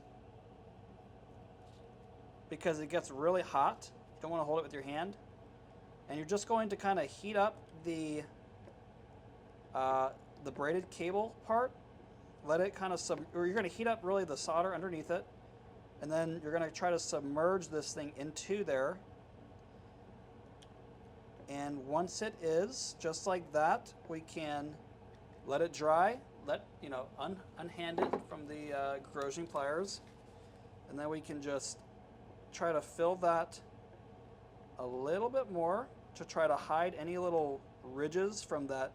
because it gets really hot. You don't wanna hold it with your hand. And you're just going to kind of heat up the braided cable part. Let it kind of or you're going to heat up really the solder underneath it, and then you're going to try to submerge this thing into there. And once it is just like that, we can let it dry, unhand it from the corrosion pliers, and then we can just try to fill that a little bit more to try to hide any little ridges from that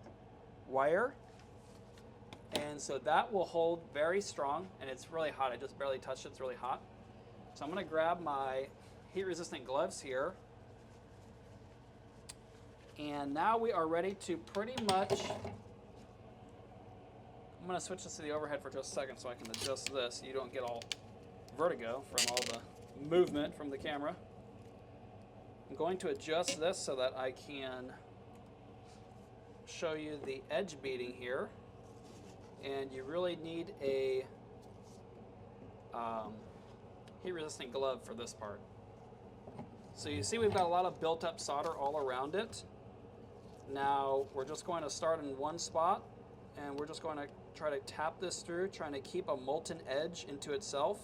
wire. And so that will hold very strong, and it's really hot. I just barely touched it, it's really hot. So I'm gonna grab my heat resistant gloves here. And now we are ready to pretty much, I'm gonna switch this to the overhead for just a second so I can adjust this so you don't get all vertigo from all the movement from the camera. I'm going to adjust this so that I can show you the edge beading here. And you really need a heat-resistant glove for this part. So you see we've got a lot of built-up solder all around it. Now we're just going to start in one spot, and we're just going to try to tap this through, trying to keep a molten edge into itself.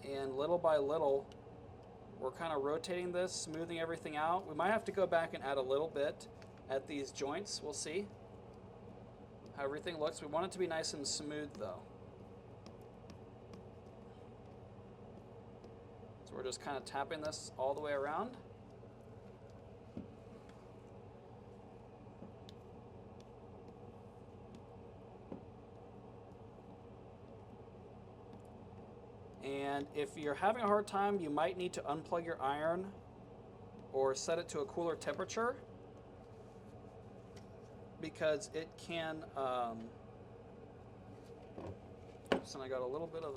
And little by little, we're kind of rotating this, smoothing everything out. We might have to go back and add a little bit at these joints. We'll see how everything looks. We want it to be nice and smooth though. So we're just kind of tapping this all the way around. And if you're having a hard time, you might need to unplug your iron or set it to a cooler temperature, because it can, oops, and I got a little bit of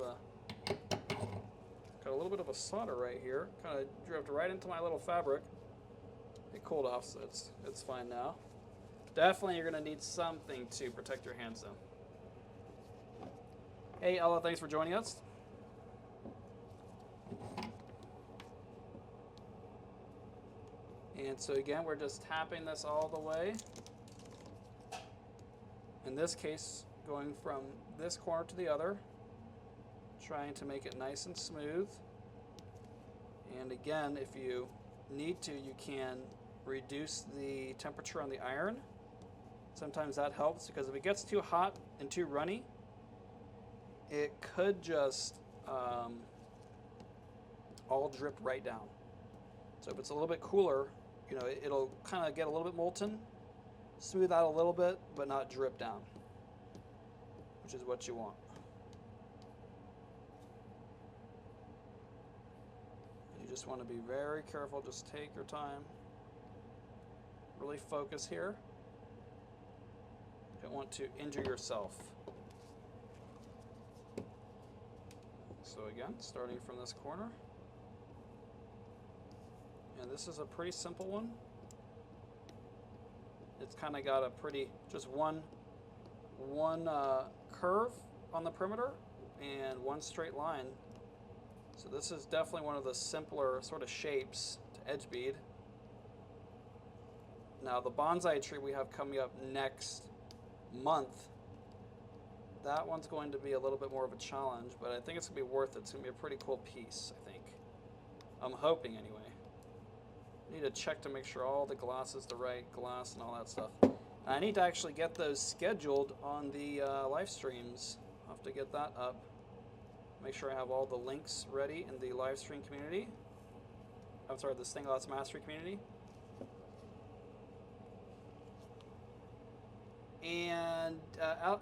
a solder right here. Kind of drifted right into my little fabric. It cooled off, so it's fine now. Definitely you're gonna need something to protect your hands though. Hey Ella, thanks for joining us. And so again, we're just tapping this all the way. In this case, going from this corner to the other, trying to make it nice and smooth. And again, if you need to, you can reduce the temperature on the iron. Sometimes that helps, because if it gets too hot and too runny, it could just all drip right down. So if it's a little bit cooler, you know, it'll kind of get a little bit molten, smooth out a little bit, but not drip down, which is what you want. You just want to be very careful. Just take your time. Really focus here. You don't want to injure yourself. So again, starting from this corner. And this is a pretty simple one. It's kind of got a pretty, just one curve on the perimeter and one straight line. So this is definitely one of the simpler sort of shapes to edge bead. Now the bonsai tree we have coming up next month, that one's going to be a little bit more of a challenge, but I think it's going to be worth it. It's going to be a pretty cool piece, I think. I'm hoping anyway. Need to check to make sure all the glass is the right glass and all that stuff. And I need to actually get those scheduled on the live streams. I'll have to get that up. Make sure I have all the links ready in the live stream community. I'm sorry, the Stained Glass Mastery community. And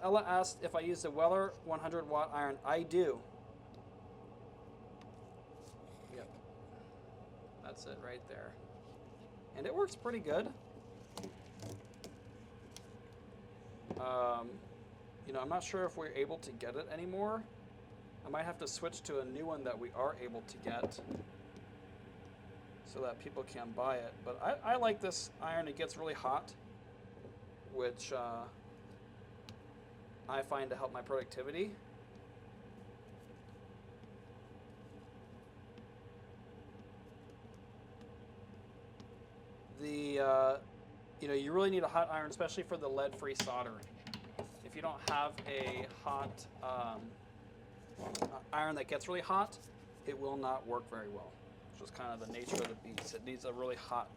Ella asked if I use the Weller 100-watt iron. I do. Yep. That's it right there. And it works pretty good. You know, I'm not sure if we're able to get it anymore. I might have to switch to a new one that we are able to get so that people can buy it. But I like this iron. It gets really hot, which I find to help my productivity. You know, you really need a hot iron, especially for the lead-free soldering. If you don't have a hot iron that gets really hot, it will not work very well. It's just kind of the nature of the beast. It needs a really hot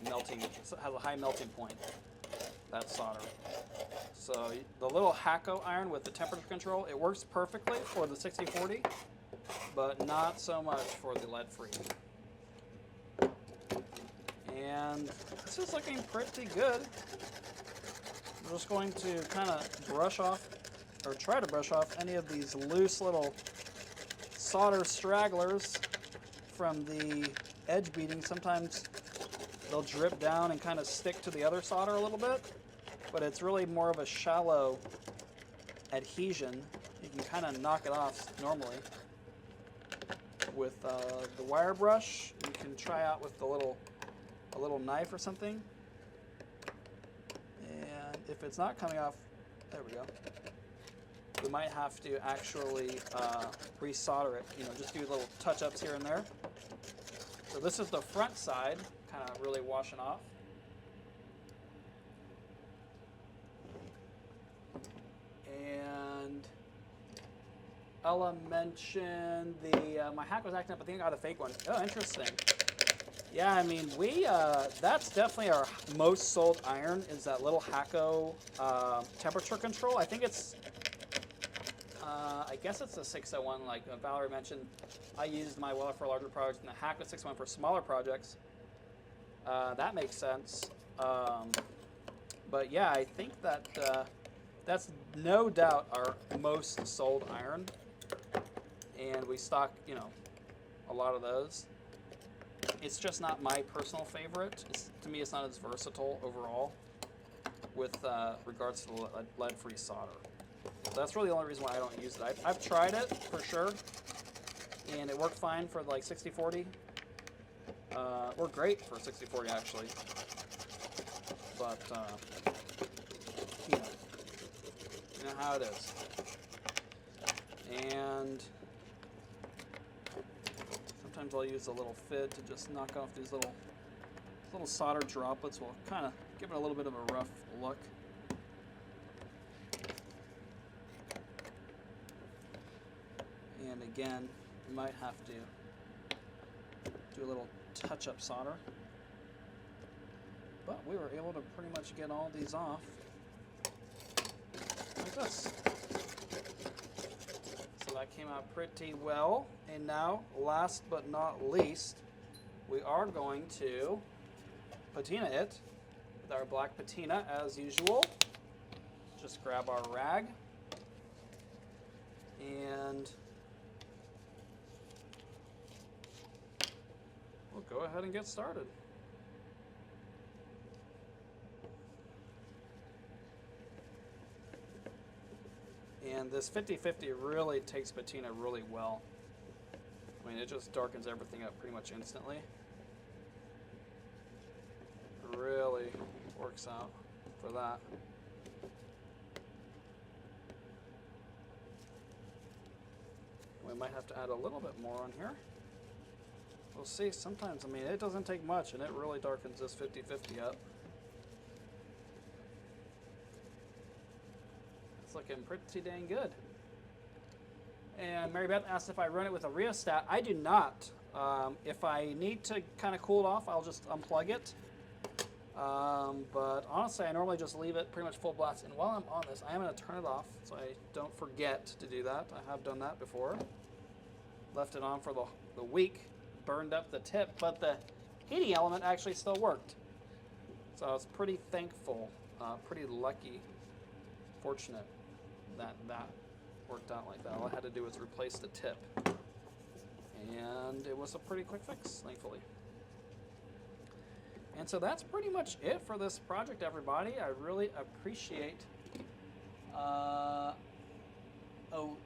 melting, it has a high melting point, that solder. So the little Hakko iron with the temperature control, it works perfectly for the 6040, but not so much for the lead-free. And this is looking pretty good. I'm just going to kind of brush off, or try to brush off, any of these loose little solder stragglers from the edge beading. Sometimes they'll drip down and kind of stick to the other solder a little bit, but it's really more of a shallow adhesion. You can kind of knock it off normally. With the wire brush, you can try out with a little knife or something. And if it's not coming off, there we go. We might have to actually resolder it, you know, just do little touch-ups here and there. So this is the front side, kind of really washing off. And Ella mentioned my hack was acting up, I think I got a fake one. Oh, interesting. Yeah, I mean, that's definitely our most sold iron, is that little Hakko temperature control. I think it's, I guess it's a 601, like Valerie mentioned. I used my Weller for larger projects and the Hakko 601 for smaller projects. That makes sense. But yeah, I think that that's no doubt our most sold iron. And we stock, you know, a lot of those. It's just not my personal favorite. To me, it's not as versatile overall with regards to the lead-free solder. So that's really the only reason why I don't use it. I've tried it for sure, and it worked fine for like 6040. Worked great for 6040 actually, but you know how it is. And sometimes I'll use a little fid to just knock off these little solder droplets. Will kind of give it a little bit of a rough look. And again, you might have to do a little touch-up solder. But we were able to pretty much get all these off like this. So that came out pretty well. And now, last but not least, we are going to patina it with our black patina as usual. Just grab our rag and we'll go ahead and get started. And this 50/50 really takes patina really well. I mean, it just darkens everything up pretty much instantly. really works out for that. We might have to add a little bit more on here. We'll see. Sometimes, I mean, it doesn't take much, and it really darkens this 50/50 up. It's looking pretty dang good. And Mary Beth asked if I run it with a rheostat. I do not. If I need to kind of cool it off, I'll just unplug it. But honestly, I normally just leave it pretty much full blast. And while I'm on this, I am going to turn it off so I don't forget to do that. I have done that before. Left it on for the week, burned up the tip, but the heating element actually still worked. So I was pretty thankful, pretty lucky, fortunate that that worked out like that. All I had to do was replace the tip. And it was a pretty quick fix, thankfully. And so that's pretty much it for this project, everybody. I really appreciate.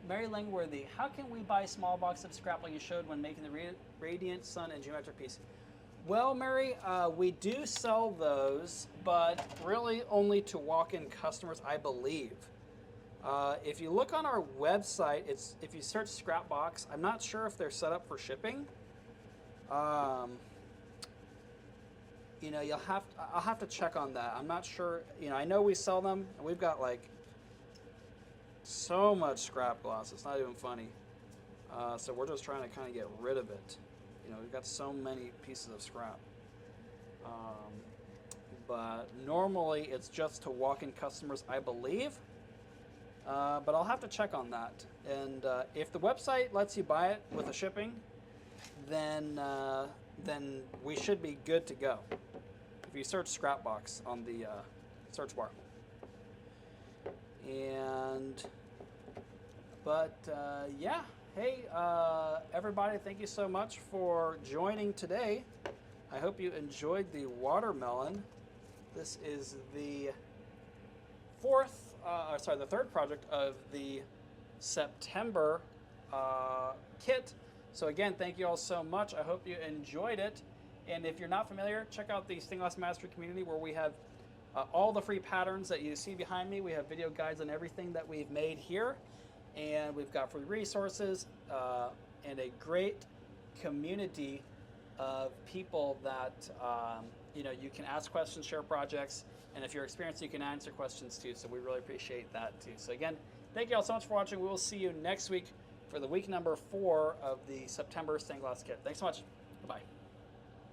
Mary Langworthy, how can we buy a small box of scrap like you showed when making the Radiant Sun and Geometric piece? Well, Mary, we do sell those, but really only to walk-in customers, I believe. If you look on our website, if you search scrap box, I'm not sure if they're set up for shipping. You know, I'll have to check on that. I'm not sure. You know, I know we sell them, and we've got like so much scrap glass. It's not even funny. So we're just trying to kind of get rid of it. You know, we've got so many pieces of scrap. But normally it's just to walk-in customers, I believe. But I'll have to check on that. And if the website lets you buy it with the shipping, then we should be good to go. If you search scrap box on the search bar. Yeah, hey, everybody, thank you so much for joining today. I hope you enjoyed the watermelon. This is the the third project of the September kit. So again, thank you all so much. I hope you enjoyed it. And if you're not familiar, check out the Stained Glass Mastery community where we have all the free patterns that you see behind me. We have video guides on everything that we've made here. And we've got free resources and a great community of people that you know, you can ask questions, share projects, and if you're experienced, you can answer questions too. So we really appreciate that too. So again, thank you all so much for watching. We will see you next week for the week number 4 of the September Stained Glass kit. Thanks so much.